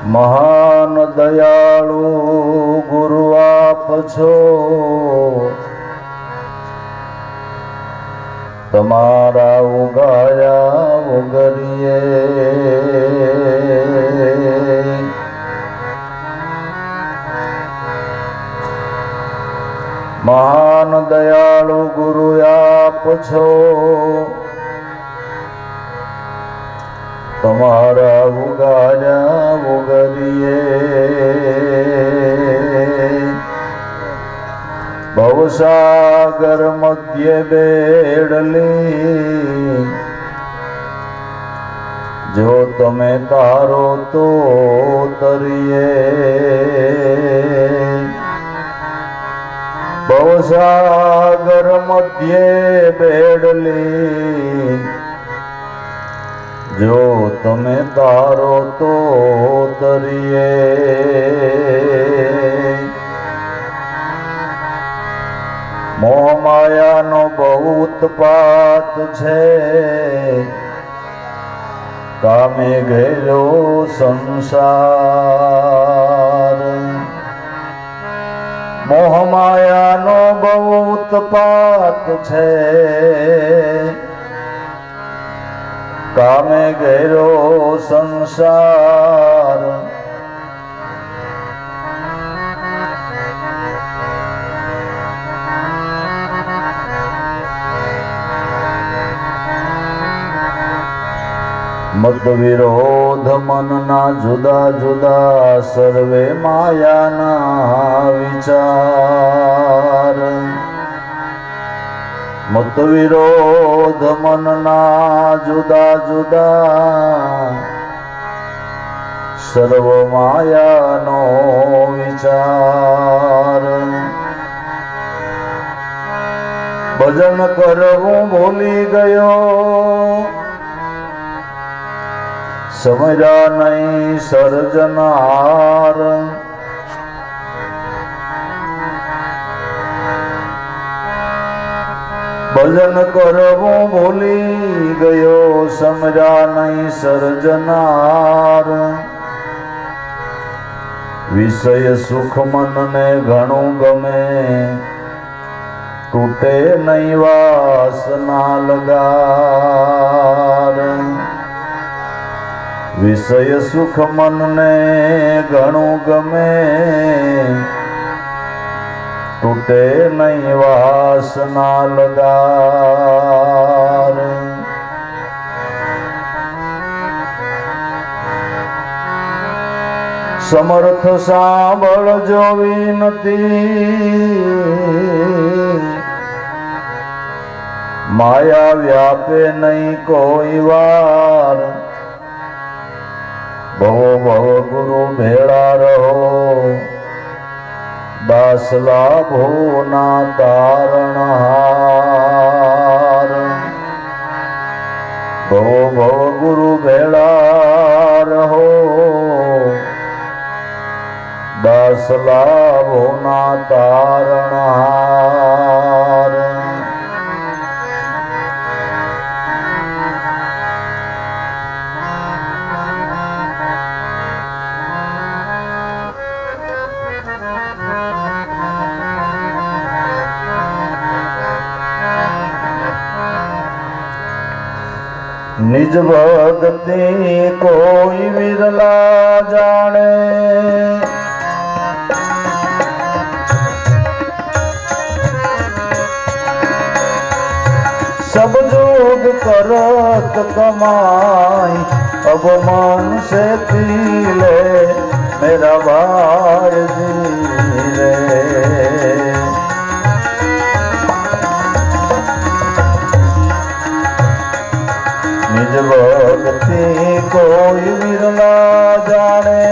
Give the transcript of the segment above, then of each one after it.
મહાન દયાળુ ગુરુ આપ છો, તમારા ઉગાયા ઉગરીએ મહાન દયાળુ ગુરુ આપ છો, તમારા ઉગાયા ઉગરીએ ભવસાગર મધ્ય બેડલી જો તમે તારો તો તરીએ ભવસાગર મધ્ય બેડલી જો તમે તારો તો તરીએ મોહ માયાનો બહુ ઉત્પાત છે, કામે ઘેરો સંસાર મોહ માયાનો બહુ ઉત્પાત છે, કામે ઘેરો સંસાર મત વિરોધ મનના જુદા જુદા સર્વે માયાના વિચાર મત વિરોધ મનના જુદા જુદા સર્વ માયાનો વિચાર ભજન કરવું ભૂલી ગયો સમજ્યા નહીં સર્જનાર ભજન કરવું ભૂલી ગયો સમજ્યા નહીં સર્જનાર વિષય સુખ મનને ઘણું ગમે તૂટે નહીં વાસના લગાર વિષય સુખ મનને ઘણું ગમે તૂટે નહીં વાસના લગાર સમર્થ સાંભળજો વિનતી માયા વ્યાપે નહીં કોઈ વાર ભવો ભવ ગુરુ ભેળા રહો દાસ લાભો ના તારણહાર ભવો ભવ ગુરુ ભેળા રહો દાસ લાભો ના તારણહાર નિજ ભક્તિ કોઈ વિરલા જાણે સબ જોગ કરત કમાઈ અબ मन से पी ले मेरा भाई जी रे निज भक्ति कोई विरला जाने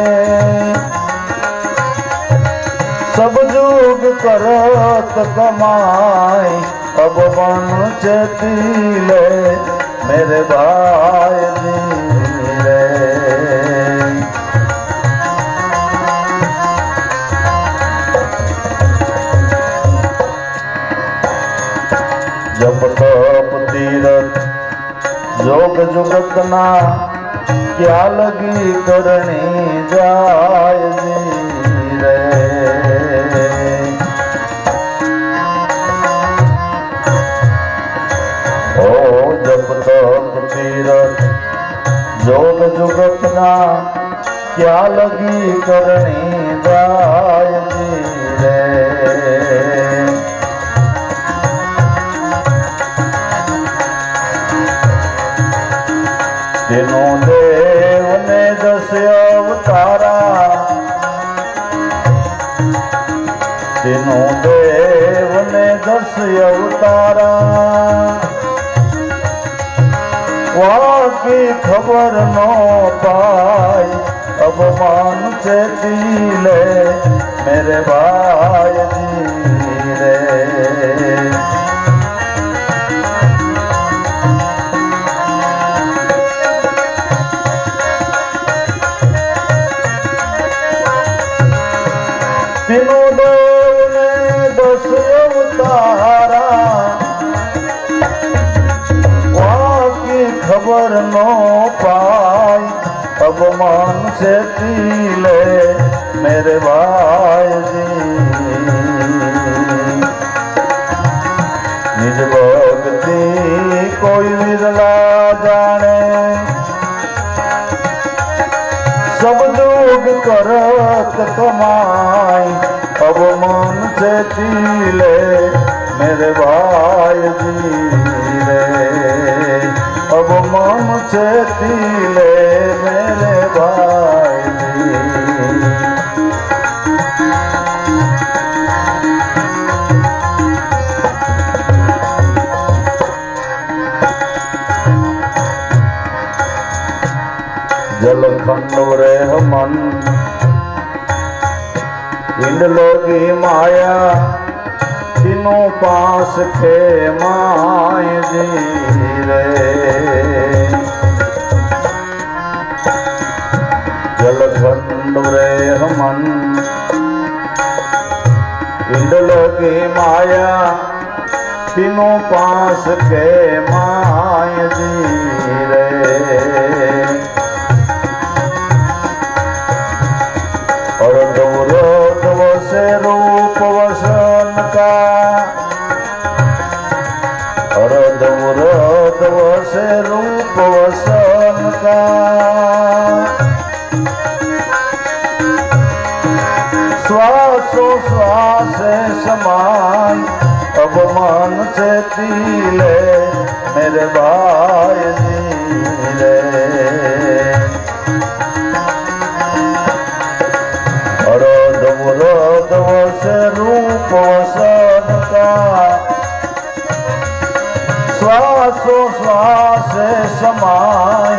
सब जुग करत कमाई अब मन चेती ले मेरे भाई जी रे जप तप तीरथ जोग जुगत ना क्या लगी करनी जाय जी रे। ओ जब तक तीरथ जोग जुगत ना क्या लगी करनी जाय जी रे। तीनों देव ने 10 अवतारा, तीनों देव ने 10 अवतारा, वहाँ की खबर नो पाई, अब मान से दिले मेरे भाई जी रे। तीनों देव ने 10 अवतारा, वहाँ की खबर नो पाई, अब मान से तिले मेरे भाई जी। निज भक्ति कोई विरला जाने, सब लोग करत कमाई, अब मन से तिले मेरे भाई जी रे। अब मन से तिले मेरे भाई जी। जलखंड रे मन इंद लोगी माया, तीनों पास खे माय जी रे। जलखंड रे मन इंद लोगी माया, तीनों पास के माय जी रे। और दौरत वसे रूप वसन का, और दौरत वसे रूप वसन का, श्वासो श्वास समाई, अब मन से तिले मेरे भाई जी रे। से रूप वसन का, श्वासो श्वास समाय,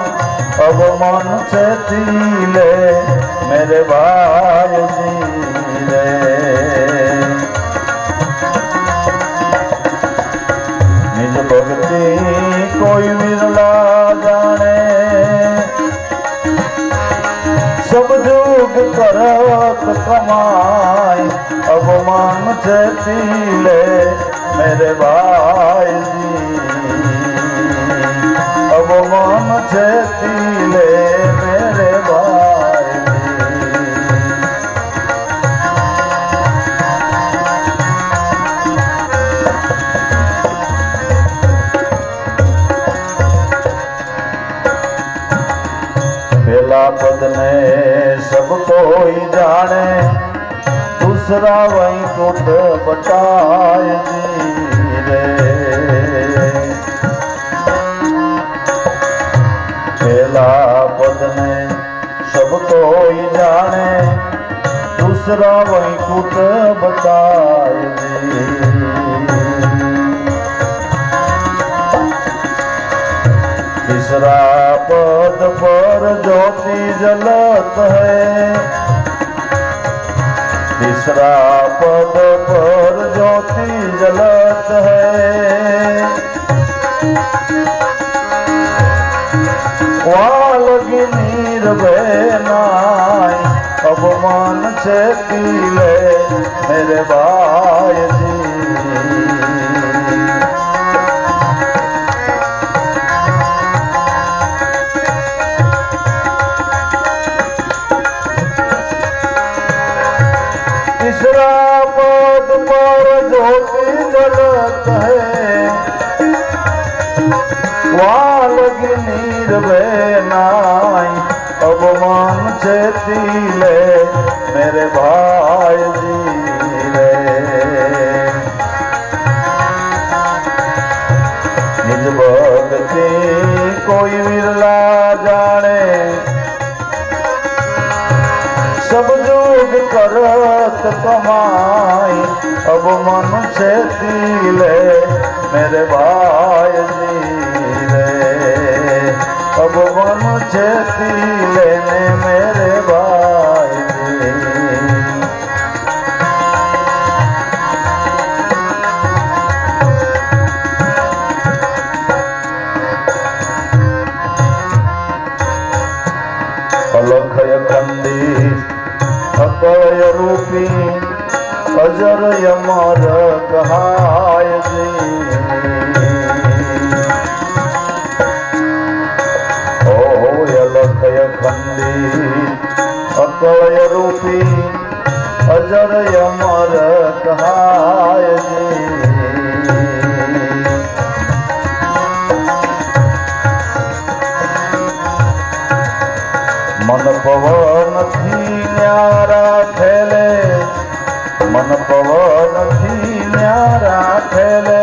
अब मन से तिले मेरे भाई जी रे। निज भक्ति कोई विरला जाने, सब जोग करत कमाई, अब मन से तिले मेरे भाई जी। अब मन से तिले मेरे भाई जी। पहला पद ने सब कोई जाने, दूसरा वैकुंठ बताय जी रे। पहला पद ने सब कोई जाने, दूसरा वैकुंठ बताय जी। तीसरा पद पर ज्योति जलत है, तीसरा पद पर ज्योति जलत है, वहाँ लगी नीर बेनाई, अब मन से तिले मेरे भाई जी। नीरवे नाई अब मन चेती ले मेरे भाई जी रे निज भक्ति कोई विरला जाने सब जोग करत कमाई अब मन चेती ले मेरे भाई जी रे अब मन चेती लेने मेरे भाई जी अलखय खंडी अकय रूपी अजर यमर कहाय जी ओ अलखय खंडी अकय रूपी अजर यमर कहाय जी मन पवन थी न्यारा ठेले मन पवन थी न्यारा ठेले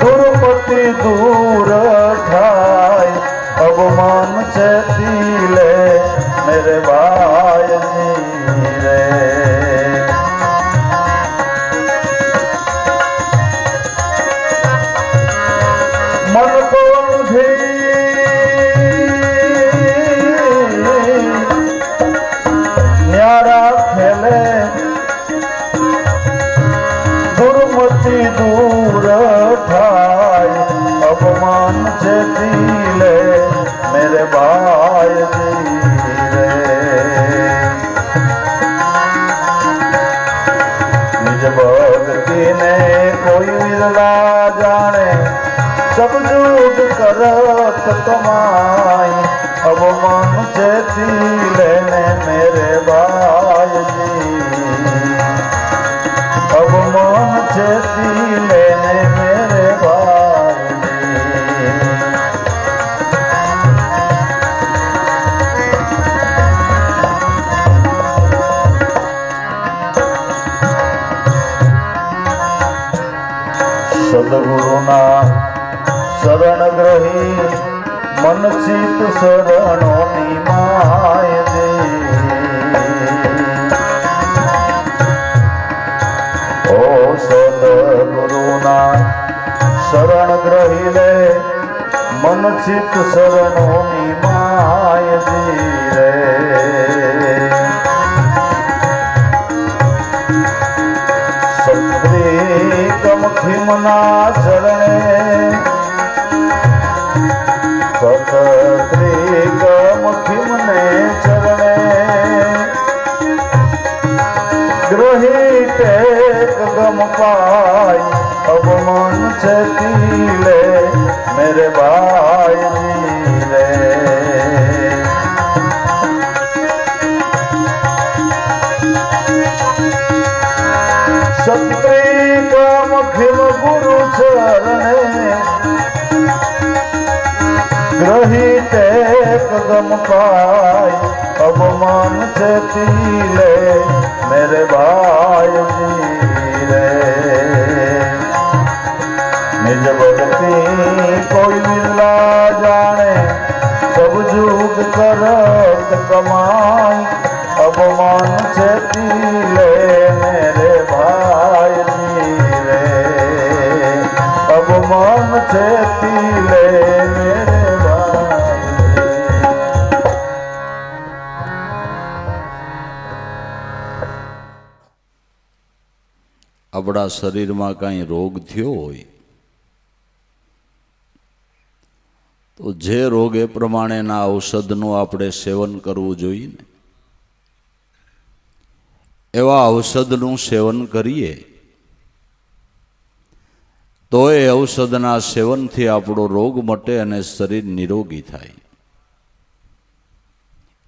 दुर्पति दूर ठाई अब मन चेती ले मेरे भाई जी रे मन पवन थी खेले दुर्मति दूर ठाई अब मन चेती ले मेरे भाई जी रे निज भक्ति ने कोई विरला जाने सब जुग करत कमाई अब मन चेती लेने मेरे भाई जी अब मन चेती लेने मेरे भाई जी सदगुरुना शरण ग्रही मन चित शरणों निमाय दे ओ सदगुरुना शरण ग्रही ले मन चित शरणों निमाय दे रे सत्री कम खिमना चरणे सतत्रिकमुखिमने चरणे ग्रही टेक गम पाई अब मन चेती ले मेरे भाई जी रे सत्रिकमुखिम गुरु चरणे ग्रही टेक गम पाई अब मन चेती ले मेरे भाई जी रे निज भक्ति कोई मिला जाने सब जुग करत कमाई अब मन चेती ले मेरे भाई जी रे अब मन चेती ले मेरे આપણા શરીરમાં કાંઈ રોગ થયો હોય તો જે રોગ એ પ્રમાણેના ઔષધનું આપણે સેવન કરવું જોઈએ ને એવા ઔષધનું સેવન કરીએ તો એ ઔષધના સેવનથી આપણો રોગ મટે અને શરીર નિરોગી થાય.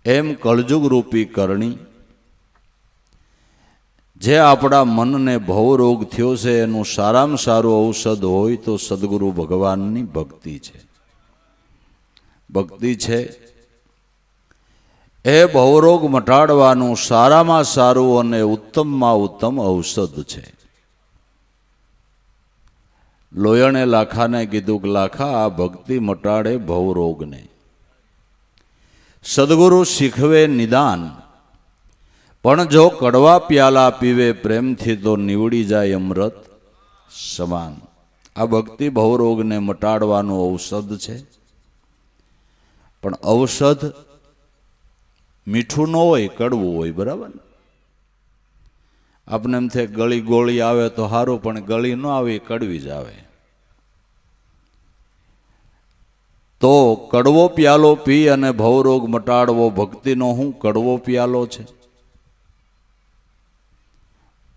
એમ કળજુગ રૂપી કરણી જે આપણા મનને ભવરોગ થયો છે એનું સારામાં સારું ઔષધ હોય તો સદગુરુ ભગવાનની ભક્તિ છે. ભક્તિ છે એ ભવરોગ મટાડવાનું સારામાં સારું અને ઉત્તમમાં ઉત્તમ ઔષધ છે. લોયણે લાખાને કીધું કે લાખા આ ભક્તિ મટાડે ભવરોગને. સદગુરુ શીખવે નિદાન, પણ જો કડવા પ્યાલા પીવે પ્રેમથી તો નીવડી જાય અમૃત સમાન. આ ભક્તિ ભવરોગને મટાડવાનું ઔષધ છે. પણ ઔષધ મીઠું ન હોય, કડવું હોય. બરાબર ને? આપણે એમ થાય ગળી ગોળી આવે તો સારું, પણ ગળી ન આવે કડવી જ આવે. તો કડવો પ્યાલો પી અને ભવરોગ મટાડવો ભક્તિનો શું કડવો પ્યાલો છે.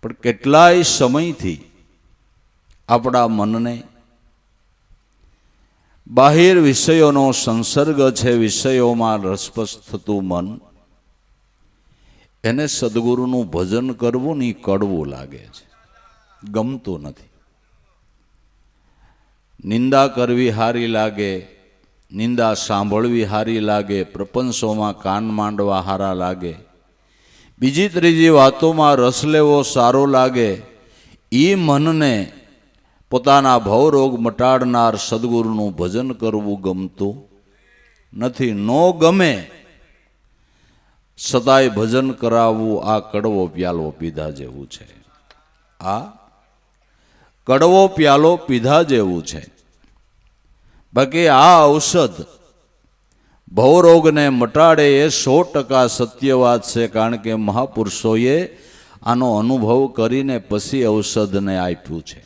પણ કેટલાય સમયથી આપણા મનને બાહિર વિષયોનો સંસર્ગ છે, વિષયોમાં રસપસ થતું મન, એને સદગુરુનું ભજન કરવું ને કડવું લાગે છે, ગમતું નથી. નિંદા કરવી હારી લાગે, નિંદા સાંભળવી હારી લાગે, પ્રપંચોમાં કાન માંડવા હારા લાગે, બીજી ત્રીજી વાતોમાં રસ લેવો સારો લાગે. એ મનને પોતાના ભવરોગ મટાડનાર સદગુરુનું ભજન કરવું ગમતું નથી. નો ગમે સદાય ભજન કરાવવું આ કડવો પ્યાલો પીધા જેવું છે. આ કડવો પ્યાલો પીધા જેવું છે. બાકી આ ઔષધ ભવરોગને મટાડે એ 100% સત્ય વાત છે. કારણ કે મહાપુરુષોએ આનો અનુભવ કરીને પછી ઔષધને આપ્યું છે.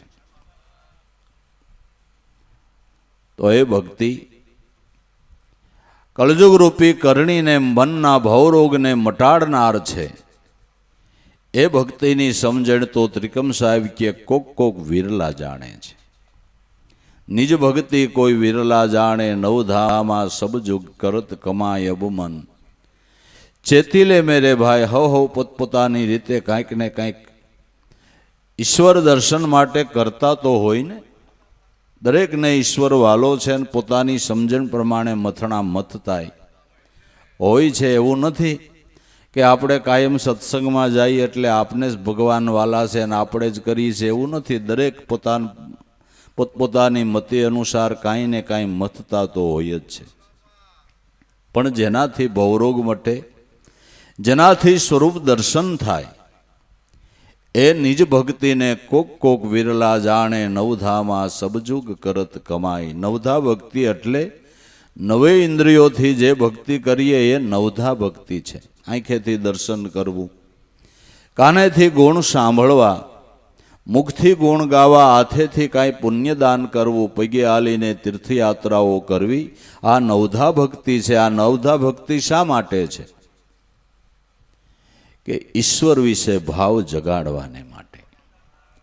તો એ ભક્તિ કળજુગ રૂપી કરણીને મનના ભવરોગને મટાડનાર છે. એ ભક્તિની સમજણ તો ત્રિકમ સાહેબ કે કોક વિરલા જાણે છે. નિજ ભક્તિ કોઈ વિરલા જાણે, નવધામાં સબજુગ કરત કમાય અબમન. ચેતી લે મેરે ભાઈ, હવ પોતપોતાની રીતે કાંઈક ને કાંઈક ઈશ્વર દર્શન માટે કરતા તો હોય ને. દરેકને ઈશ્વર વાલો છે ને પોતાની સમજણ પ્રમાણે મથણા મથતાય હોય છે. એવું નથી કે આપણે કાયમ સત્સંગમાં જઈએ એટલે આપને જ ભગવાન વાલા છે અને આપણે જ કરીએ છીએ, એવું નથી. દરેક પોતપોતાની મતિ અનુસાર કાંઈ ને કાંઈ મથતા તો હોય જ છે. પણ જેનાથી ભવરોગ મટે, જેનાથી સ્વરૂપ દર્શન થાય, એ નિજ ભક્તિને કોક વિરલા જાણે, નવધામાં સબજુગ કરત કમાય. નવધા ભક્તિ એટલે નવે ઇન્દ્રિયોથી જે ભક્તિ કરીએ એ નવધા ભક્તિ છે. આંખેથી દર્શન કરવું, કાનેથી ગુણ સાંભળવા, મુખથી ગુણ ગાવા, હાથેથી કાંઈ પુણ્યદાન કરવું, પગે આલીને તીર્થયાત્રાઓ કરવી, આ નવધા ભક્તિ છે. આ નવધા ભક્તિ શા માટે છે? કે ઈશ્વર વિશે ભાવ જગાડવાને માટે.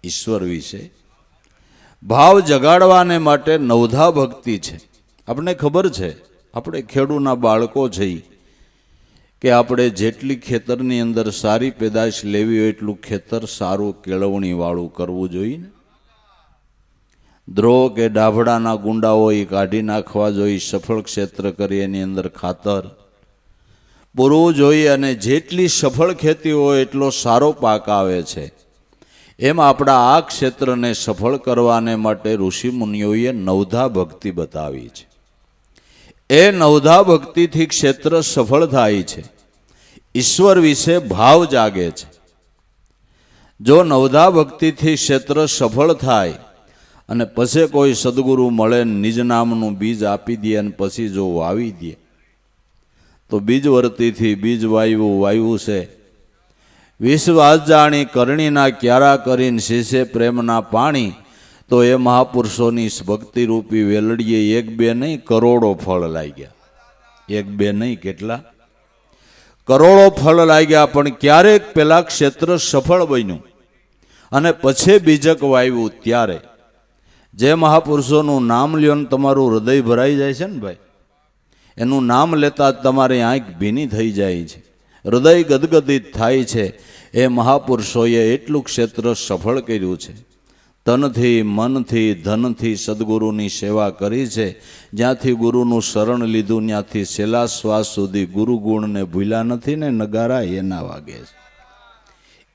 ઈશ્વર વિશે ભાવ જગાડવાને માટે નવધા ભક્તિ છે. આપણને ખબર છે, આપણે ખેડૂના બાળકો છીએ કે આપણે જેટલી ખેતરની અંદર સારી પેદાશ લેવી હોય એટલું ખેતર સારું કેળવણીવાળું કરવું જોઈએ ને. દ્રોહ કે ડાભડાના ગુંડા હોય કાઢી નાખવા જોઈએ, સફળ ક્ષેત્ર કરી એની અંદર ખાતર પૂરવું જોઈએ, અને જેટલી સફળ ખેતી હોય એટલો સારો પાક આવે છે. એમ આપણા આ ક્ષેત્રને સફળ કરવાને માટે ઋષિ મુનિઓએ નવધા ભક્તિ બતાવી છે. એ નવધા ભક્તિથી ક્ષેત્ર સફળ થાય છે, ઈશ્વર વિશે ભાવ જાગે છે. જો નવધા ભક્તિથી ક્ષેત્ર સફળ થાય અને પછી કોઈ સદગુરુ મળે, નિજ નામનું બીજ આપી દે અને પછી જો વાવી દે તો બીજ વર્તીથી બીજ વાયુ છે. વિશ્વાસ જાણી કરણીના ક્યારા કરીને શીશે પ્રેમના પાણી. તો એ મહાપુરુષોની ભક્તિ રૂપી વેલડીએ એક બે નહીં કરોડો ફળ લાગ્યા. એક બે નહીં કેટલા કરોડો ફળ લાગ્યા. પણ ક્યારેક પેલા ક્ષેત્ર સફળ બન્યું અને પછી બીજક વાવ્યું ત્યારે જે મહાપુરુષોનું નામ લ્યો ને તમારું હૃદય ભરાઈ જાય છે ને ભાઈ. એનું નામ લેતા જ તમારી આંખ ભીની થઈ જાય છે, હૃદય ગદગદિત થાય છે. એ મહાપુરુષોએ એટલું ક્ષેત્ર સફળ કર્યું છે, તનથી મનથી ધનથી સદગુરુની સેવા કરી છે. જ્યાંથી ગુરુનું શરણ લીધું ત્યાંથી છેલ્લા શ્વાસ સુધી ગુરુ ગુણને ભૂલ્યા નથી ને નગારા એના વાગે છે.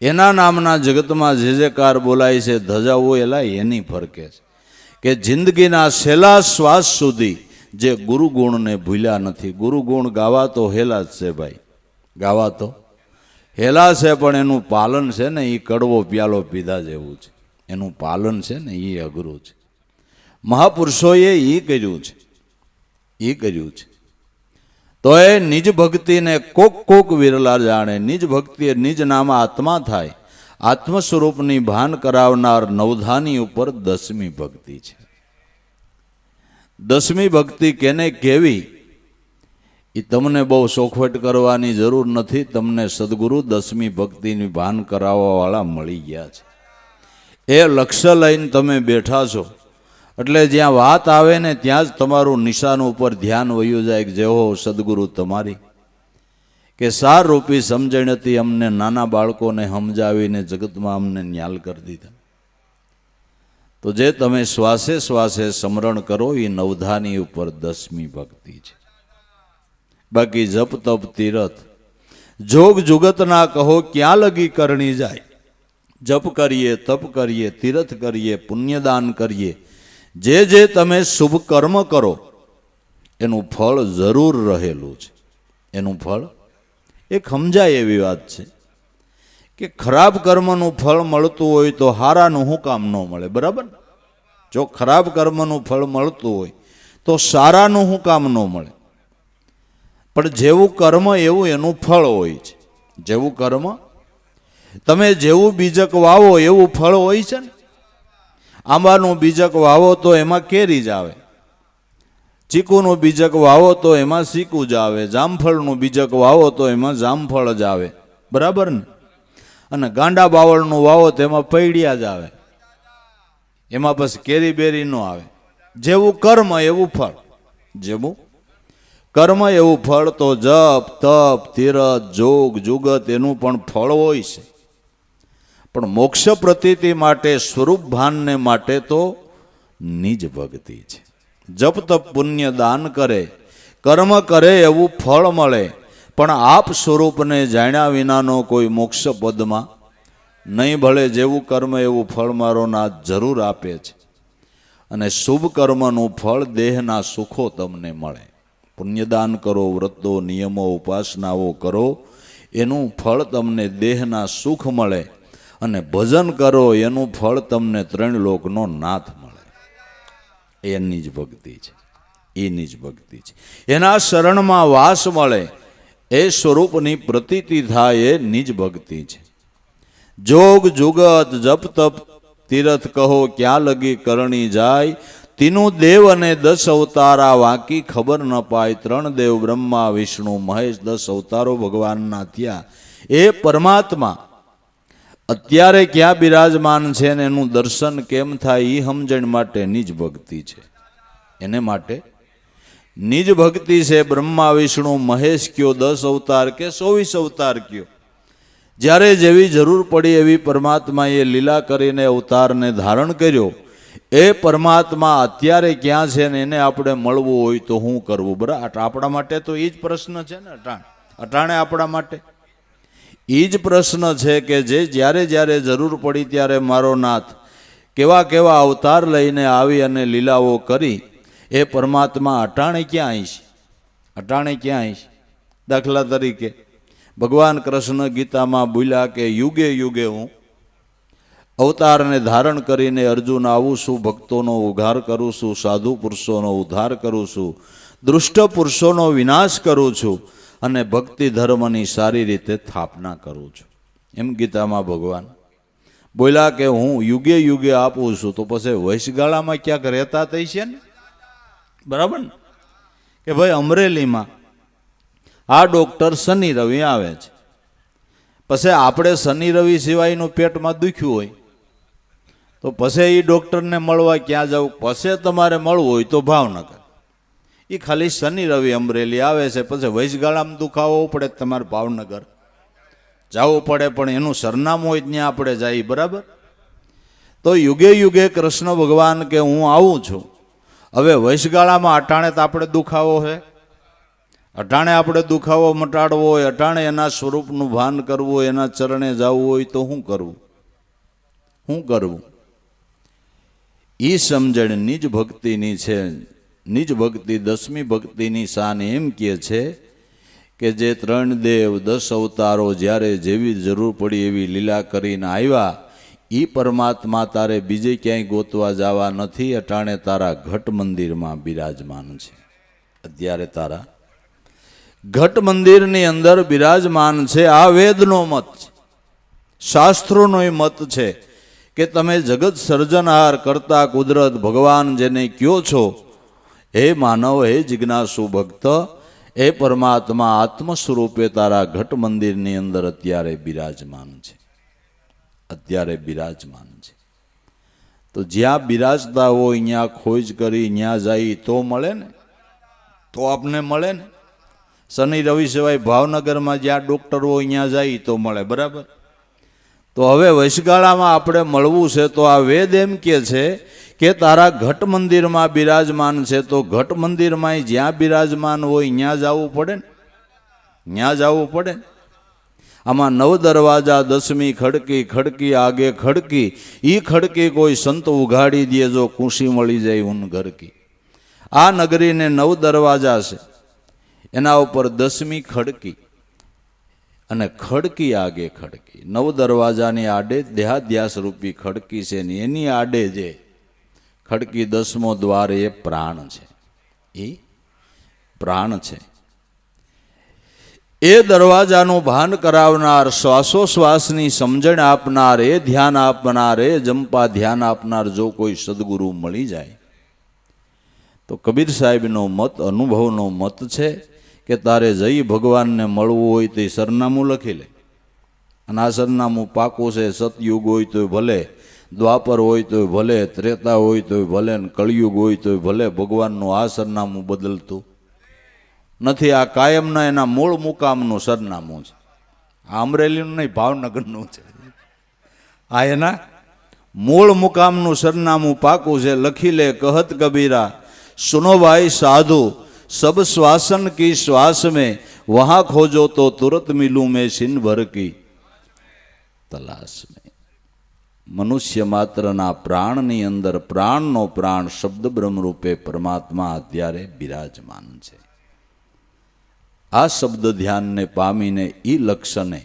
એના નામના જગતમાં જે જે કાર બોલાય છે, ધજાઓ એલા એની ફરકે છે કે જિંદગીના છેલ્લા શ્વાસ સુધી જે ગુરુ ગુણને ભૂલ્યા નથી. ગુરુ ગુણ ગાવા તો હેલા જ છે ભાઈ, ગાવા તો હેલા છે, પણ એનું પાલન છે ને એ કડવો પ્યાલો પીધા જેવું છે. એનું પાલન છે ને એ અઘરું છે. મહાપુરુષોએ એ કર્યું છે, એ કર્યું છે. તો એ નિજ ભક્તિને કોક વિરલા જાણે. નિજ ભક્તિ નિજ નામ આત્મા થાય. આત્મ સ્વરૂપની ભાન કરાવનાર નવધાની ઉપર 10મી ભક્તિ છે. 10મી ભક્તિ કેને કેવી એ તમને બહુ સોખવટ કરવાની જરૂર નથી. તમને સદગુરુ 10મી ભક્તિની ભાન કરાવવાવાળા મળી ગયા છે. એ લક્ષ્ય લઈને તમે બેઠા છો એટલે જ્યાં વાત આવે ને ત્યાં જ તમારું નિશાન ઉપર ધ્યાન વયું જાય કે જેવો સદગુરુ તમારી કે સાર રૂપી સમજણ હતી, અમને નાના બાળકોને સમજાવીને જગતમાં અમને ન્યાલ કરી દીધા. તો જે તમે શ્વાસે શ્વાસે સ્મરણ કરો એ નવધાની ઉપર 10મી ભક્તિ છે. બાકી જપ તપ તીરથ જોગ જુગતના કહો ક્યાં લગી કરણી જાય. જપ કરીએ, તપ કરીએ, તીરથ કરીએ, પુણ્યદાન કરીએ, જે તમે શુભ કર્મ કરો એનું ફળ જરૂર રહેલું છે. એનું ફળ એક સમજાય એવી વાત છે કે ખરાબ કર્મનું ફળ મળતું હોય તો હારાનું શું કામ ન મળે? બરાબર. જો ખરાબ કર્મનું ફળ મળતું હોય તો સારાનું શું કામ ન મળે? પણ જેવું કર્મ એવું એનું ફળ હોય છે. જેવું કર્મ તમે જેવું બીજક વાવો એવું ફળ હોય છે ને. આંબાનું બીજક વાવો તો એમાં કેરી જ આવે, ચીકુનું બીજક વાવો તો એમાં ચીકુ જ આવે, જામફળનું બીજક વાવો તો એમાં જામફળ જ આવે. બરાબર ને? અને ગાંડા બાવળનું વાવો તો એમાં પૈડિયા જ આવે, એમાં પછી કેરી બેરી ન આવે. જેવું કર્મ એવું ફળ. જેવું કર્મ એવું ફળ. તો જપ તપ તીરથ જોગ જુગત એનું પણ ફળ હોય છે. પણ મોક્ષ પ્રતીતિ માટે, સ્વરૂપ ભાનને માટે તો નિજ ભક્તિ છે. જપ તપ પુણ્ય દાન કરે, કર્મ કરે એવું ફળ મળે, પણ આપ સ્વરૂપને જાણ્યા વિનાનો કોઈ મોક્ષ પદમાં નહીં ભળે. જેવું કર્મ એવું ફળ મારો નાથ જરૂર આપે છે. અને શુભ કર્મનું ફળ દેહના સુખો તમને મળે. પુણ્યદાન કરો, વ્રતો નિયમો ઉપાસનાઓ કરો, એનું ફળ તમને દેહના સુખ મળે. અને ભજન કરો એનું ફળ તમને 3 લોકનો નાથ મળે. એ નિજ ભક્તિ છે. એ નિજ ભક્તિ છે. એના શરણમાં વાસ મળે, એ સ્વરૂપની પ્રતીતિ થાય, એ નિજ ભક્તિ છે. જોગ જુગત જપ તપ તીરથ કહો ક્યાં લગી કરણી જાય. તીનું દેવ અને 10 અવતારા વાંકી ખબર ન પાય. 3 દેવ બ્રહ્મા વિષ્ણુ મહેશ 10 અવતારો ભગવાનના થયા. એ પરમાત્મા અત્યારે ક્યાં બિરાજમાન છે ને એનું દર્શન કેમ થાય એ સમજણ માટે નિજ ભક્તિ છે. એને માટે નિજ ભક્તિ છે. બ્રહ્મા વિષ્ણુ મહેશ કયો, 10 અવતાર કે 24 અવતાર કયો, જ્યારે જેવી જરૂર પડી એવી પરમાત્માએ લીલા કરીને અવતારને ધારણ કર્યો. એ પરમાત્મા અત્યારે ક્યાં છે ને એને આપણે મળવું હોય તો શું કરવું? બરાબર. આપણા માટે તો એ જ પ્રશ્ન છે ને. અટાણે આપણા માટે એ જ પ્રશ્ન છે કે જે જ્યારે જ્યારે જરૂર પડી ત્યારે મારો નાથ કેવા કેવા અવતાર લઈને આવી અને લીલાઓ કરી. એ પરમાત્મા અટાણે ક્યાં આવીશ? અટાણે ક્યાં આવીશ? દાખલા તરીકે ભગવાન કૃષ્ણ ગીતામાં બોલ્યા કે યુગે યુગે હું અવતારને ધારણ કરીને અર્જુન આવું છું, ભક્તોનો ઉદ્ધાર કરું છું, સાધુ પુરુષોનો ઉદ્ધાર કરું છું, દુષ્ટ પુરુષોનો વિનાશ કરું છું અને ભક્તિ ધર્મની સારી રીતે સ્થાપના કરું છું. એમ ગીતામાં ભગવાન બોલ્યા કે હું યુગે યુગે આપું છું. તો પછી વૈશગાળામાં ક્યાંક રહેતા થઈ છે ને. બરાબર ને? કે ભાઈ અમરેલીમાં આ ડૉક્ટર શનિ રવિ આવે છે. પછી આપણે શનિ રવિ સિવાયનું પેટમાં દુખ્યું હોય તો પછી એ ડૉક્ટરને મળવા ક્યાં જવું? પછી તમારે મળવું હોય તો ભાવનગર. એ ખાલી શનિ રવિ અમરેલી આવે છે. પછી વૈશગાળામાં દુખાવો પડે તમારે ભાવનગર જવું પડે, પણ એનું સરનામું હોય ત્યાં આપણે જઈએ, બરાબર? તો યુગે યુગે કૃષ્ણ ભગવાન કે હું આવું છું. હવે વૈશગાળામાં અટાણે તો આપણે દુખાવો છે, અટાણે આપણે દુખાવો મટાડવો હોય, અટાણે એના સ્વરૂપનું ભાન કરવું હોય, એના ચરણે જવું હોય તો શું કરવું? શું કરવું? એ સમજણ નિજ ભક્તિની છે. નિજ ભક્તિ 10મી ભક્તિની શાન એમ કહે છે કે જે 3 દેવ 10 અવતારો જ્યારે જેવી જરૂર પડી એવી લીલા કરીને આવ્યા, એ પરમાત્મા તારે બીજે ક્યાંય ગોતવા જવા નથી. અટાણે તારા ઘટ મંદિરમાં બિરાજમાન છે. અત્યારે તારા ઘટ મંદિરની અંદર બિરાજમાન છે. આ વેદનો મત છે, શાસ્ત્રોનો મત છે કે તમે જગત સર્જનહાર કરતા કુદરત ભગવાન જેને કયો છો, હે માનવ, હે જિજ્ઞાસુ ભક્ત, એ પરમાત્મા આત્મ સ્વરૂપે તારા ઘટ મંદિરની અંદર અત્યારે બિરાજમાન છે. અત્યારે બિરાજમાન છે. તો જ્યાં બિરાજતા હોય ત્યાં ખોજ કરી ત્યાં જાય તો મળે ને, તો આપને મળે ને. શનિ રવિ સિવાય ભાવનગરમાં જ્યાં ડૉક્ટર હોય ત્યાં જાય તો મળે, બરાબર? તો હવે વૈશગાળામાં આપણે મળવું છે તો આ વેદ એમ કહે છે કે તારા ઘટ મંદિરમાં બિરાજમાન છે. તો ઘટ મંદિરમાં જ્યાં બિરાજમાન હોય ત્યાં જવું પડે ને, ત્યાં જવું પડે ને. આમાં 9 દરવાજા 10મી ખડકી, ખડકી આગે ખડકી, એ ખડકી કોઈ સંત ઉઘાડી દે જો ખુશી મળી જાય ઉન ઘર કી. આ નગરીને 9 દરવાજા છે, એના ઉપર 10મી ખડકી અને ખડકી આગે ખડકી. 9 દરવાજાની આડે દેહાધ્યાસ રૂપી ખડકી છે ને એની આડે જે ખડકી 10મો દ્વાર એ પ્રાણ છે. એ પ્રાણ છે. એ દરવાજાનું ભાન કરાવનાર, શ્વાસોશ્વાસની સમજણ આપનાર, એ ધ્યાન આપનાર, એ જંપા ધ્યાન આપનાર જો કોઈ સદગુરુ મળી જાય તો કબીર સાહેબનો મત, અનુભવનો મત છે કે તારે જઈ ભગવાનને મળવું હોય તો સરનામું લખી લે. અને આ સરનામું પાકું છે. સતયુગ હોય તોય ભલે, દ્વાપર હોય તોય ભલે, ત્રેતા હોય તોય ભલે, ને કળિયુગ હોય તોય ભલે, ભગવાનનું આ સરનામું બદલતું નથી. આ કાયમના એના મૂળ મુકામનું સરનામું છે. આ અમરેલીનું નહીં, ભાવનગરનું છે. આ એના મૂળ મુકામનું સરનામું પાકું છે. લખી લે. કહત કબીરા સુનો ભાઈ સાધુ, सब श्वासन की श्वास में वहां खोजो तो तुरंत मिलूं मैं सिन भर की तलाश में. મનુષ્ય માત્રના પ્રાણની અંદર પ્રાણનો પ્રાણ શબ્દ બ્રહ્મ રૂપે પરમાત્મા અત્યારે બિરાજમાન છે. આ શબ્દ ધ્યાનને પામીને એ લક્ષ્યને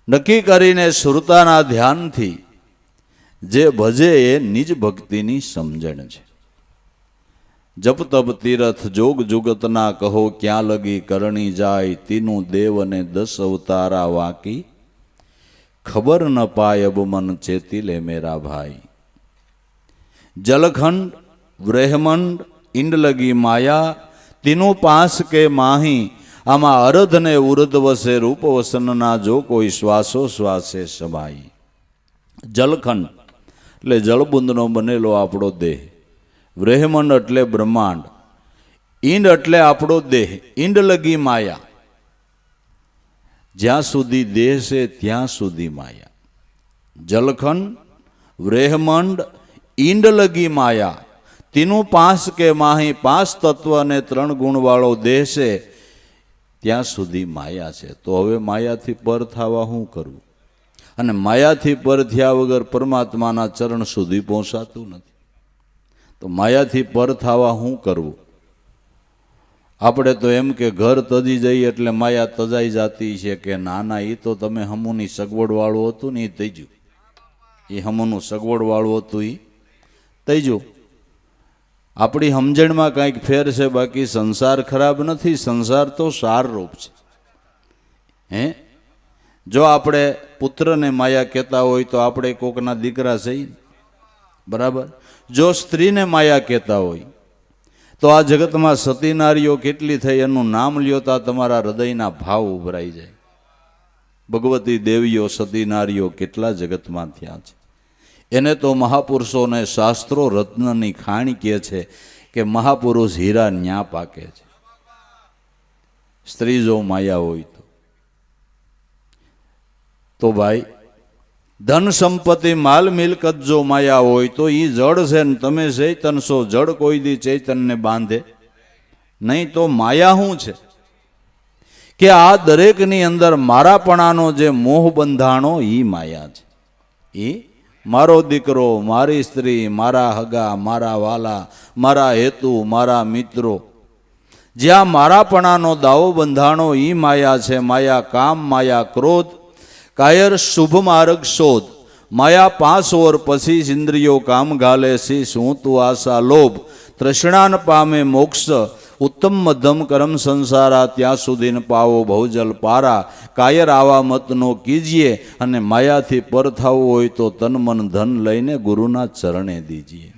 નક્કી કરીને સુરતાના ધ્યાનથી જે ભજે એ નિજ ભક્તિની સમજણ છે. જપ તપ તીરથ જોગ જુગતના કહો ક્યાં લગી કરણી જાય, તીનું દેવ અને 10 અવતારા વાકી, ખબર ન પાય અબ મન ચેતી લે મેરા ભાઈ. જલખંડ બ્રહ્માંડ ઇંડ લગી માયા, તીનું પાસ કે માહી, આમાં અરધ ને ઉરધ વસે રૂપ વસનના જો કોઈ શ્વાસો શ્વાસે સમાઈ. જલખંડ એટલે જળબુંદનો બનેલો આપણો દેહ, બ્રહ્માંડ એટલે બ્રહ્માંડ, ઈંડ એટલે આપણો દેહ, ઈંડ લગી માયા. જ્યાં સુધી દેહ છે ત્યાં સુધી માયા. જલખંડ બ્રહ્માંડ ઈંડ લગી માયા, તીનું 5 કે માહી, 5 તત્વ અને 3 ગુણ વાળો દેહ છે ત્યાં સુધી માયા છે. તો હવે માયાથી પર થવા શું કરવું? અને માયાથી પર થયા વગર પરમાત્માના ચરણ સુધી પહોંચાતું નથી. તો માયાથી પર થવા શું કરવું? આપણે તો એમ કે ઘર તજી જઈએ એટલે માયા તજાઈ જાતી છે કે ના ના, એ તો તમે હમુની સગવડવાળું હતું ને એ તજ્યું, એ હમુનું સગવડવાળું હતું એ તજ્યું. આપણી સમજણમાં કાંઈક ફેર છે, બાકી સંસાર ખરાબ નથી. સંસાર તો સારરૂપ છે. હે, જો આપણે પુત્રને માયા કહેતા હોય તો આપણે કોકના દીકરા છે, બરાબર? જો સ્ત્રીને માયા કહેતા હોય તો આ જગતમાં સતી નારીઓ કેટલી થઈ એનું નામ લ્યોતા તમારા હૃદયના ભાવ ઉભરાઈ જાય. ભગવતી દેવીઓ સતી નારીઓ કેટલા જગતમાં થયા છે. એને તો મહાપુરુષોને શાસ્ત્રો રત્નની ખાણ કહે છે કે મહાપુરુષ હીરા ન્યા પાકે છે. સ્ત્રી જો માયા હોય તો તો ભાઈ ધન સંપત્તિ માલ મિલકત જો માયા હોય તો એ જડ છે ને તમે ચૈતન છો. જડ કોઈ દી ચૈતનને બાંધે નહીં. તો માયા શું છે કે આ દરેકની અંદર મારાપણાનો જે મોહ બંધાણો એ માયા છે. એ મારો દીકરો, મારી સ્ત્રી, મારા હગા, મારા વાલા, મારા હેતુ, મારા મિત્રો, જ્યાં મારાપણાનો દાવો બંધાણો એ માયા છે. માયા કામ, માયા ક્રોધ, કાયર શુભ માર્ગ શોધ, માયા 5 ઓર પછી ઇન્દ્રિયો કામ ગાલે સી શું તું આશા લોભ, તૃષ્ણાન પામે મોક્ષ, ઉત્તમ મધ્યમ કરમ સંસારા, ત્યાં સુધી પાવો ભવજલ પારા, કાયર આવા મતનો કીજીએ, અને માયાથી પર થવું હોય તો તન મન ધન લઈને ગુરુના ચરણે દીજીએ.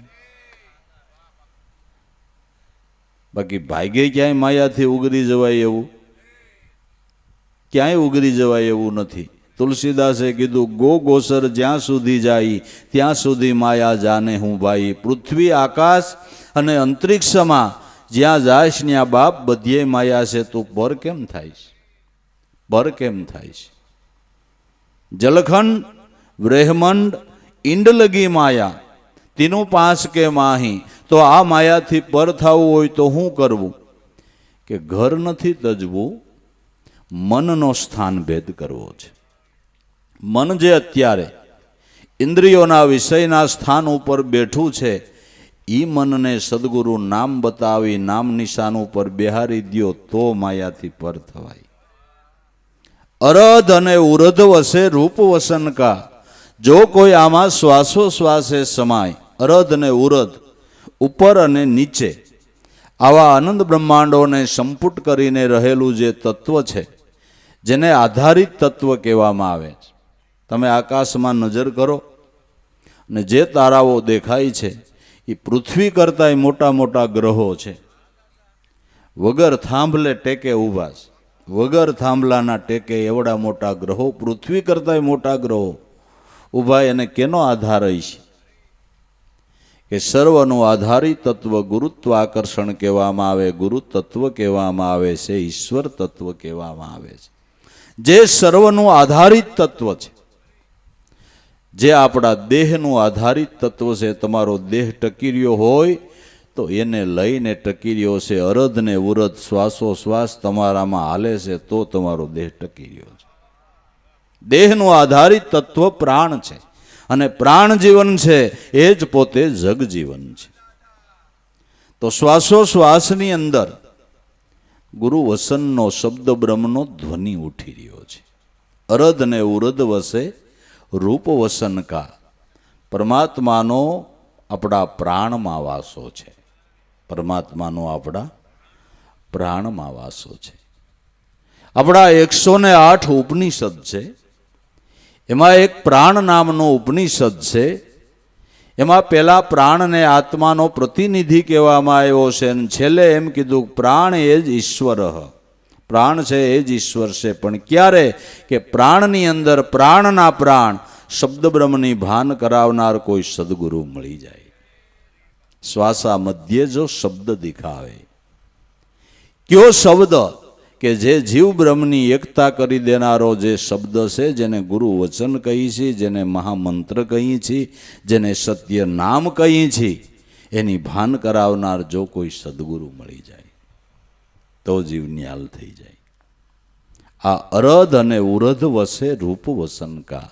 બાકી ભાગ્ય ક્યાંય માયાથી ઉગરી જવાય એવું, ક્યાંય ઉગરી જવાય એવું નથી. તુલસીદાસે કીધું ગો ગોસર જ્યાં સુધી જાય ત્યાં સુધી માયા જાને હું ભાઈ. પૃથ્વી આકાશ અને અંતરિક્ષમાં જ્યાં જાયશ ત્યાં બાપ બધીએ માયા છે. તું પર કેમ થાય છે? પર કેમ થાય છે? જલખંડ બ્રહ્માંડ ઈંડલગી માયા તીનું 5 કે માહી. તો આ માયાથી પર થવું હોય તો શું કરવું? કે ઘર નથી તજવું, મનનો સ્થાન ભેદ કરવો છે. મન જે અત્યારે ઇન્દ્રિયોના વિષયના સ્થાન ઉપર બેઠું છે એ મનને સદગુરુ નામ બતાવી નામ નિશાન ઉપર બેહારી દ્યો તો માયાથી પર થવાય. અરધ અને ઉરધ વસે રૂપ વસન કા, જો કોઈ આમાં શ્વાસોશ્વાસે સમાય. અરધ અને ઉરધ, ઉપર અને નીચે, આવા આનંદ બ્રહ્માંડોને સંપુટ કરીને રહેલું જે તત્વ છે જેને આધારિત તત્વ કહેવામાં આવે છે. તમે આકાશમાં નજર કરો અને જે તારાઓ દેખાય છે એ પૃથ્વી કરતાંય મોટા મોટા ગ્રહો છે. વગર થાંભલે ટેકે ઊભા છે. વગર થાંભલાના ટેકે એવડા મોટા ગ્રહો, પૃથ્વી કરતાંય મોટા ગ્રહો ઊભા. એને કેનો આધાર છે? કે સર્વનું આધારિત તત્વ ગુરુત્વ આકર્ષણ કહેવામાં આવે, ગુરુ તત્વ કહેવામાં આવે છે, ઈશ્વર તત્વ કહેવામાં આવે છે. જે સર્વનું આધારિત તત્વ છે, જે આપણા દેહનું આધારિત તત્વ છે. તમારો દેહ ટકી રહ્યો હોય તો એને લઈને ટકી રહ્યો છે. અરધ ને ઉરધ શ્વાસોશ્વાસ તમારામાં હાલે છે તો તમારો દેહ ટકી રહ્યો છે. દેહનું આધારિત તત્વ પ્રાણ છે, અને પ્રાણ જીવન છે એ જ પોતે જગજીવન છે. તો શ્વાસોશ્વાસની અંદર ગુરુ વસનનો શબ્દ બ્રહ્મનો ધ્વનિ ઉઠી રહ્યો છે. અરધ ને ઉરધ વસે રૂપ વસન કા. પરમાત્માનો આપણા પ્રાણમાં વાસો છે. પરમાત્માનો આપણા પ્રાણમાં વાસો છે. આપણા 108 ઉપનિષદ છે. એમાં એક પ્રાણ નામનો ઉપનિષદ છે. એમાં પેલા પ્રાણને આત્માનો પ્રતિનિધિ કહેવામાં આવ્યો છે, અને છેલ્લે એમ કીધું પ્રાણ એ જ ઈશ્વર. પ્રાણ છે એ જ ઈશ્વર છે. પણ ક્યારે? કે પ્રાણની અંદર પ્રાણના પ્રાણ શબ્દ બ્રહ્મની ભાન કરાવનાર કોઈ સદગુરુ મળી જાય. શ્વાસા મધ્યે જો શબ્દ દિખાવે. કયો શબ્દ? કે જે જીવ બ્રહ્મની એકતા કરી દેનારો જે શબ્દ છે, જેને ગુરુ વચન કહી છે, જેને મહામંત્ર કહી છે, જેને સત્ય નામ કહી છે, એની ભાન કરાવનાર જો કોઈ સદગુરુ મળી જાય તો જીવ નિહાલ થઈ જાય. આ અરધ અને ઉરધ વસે રૂપ વસન કા.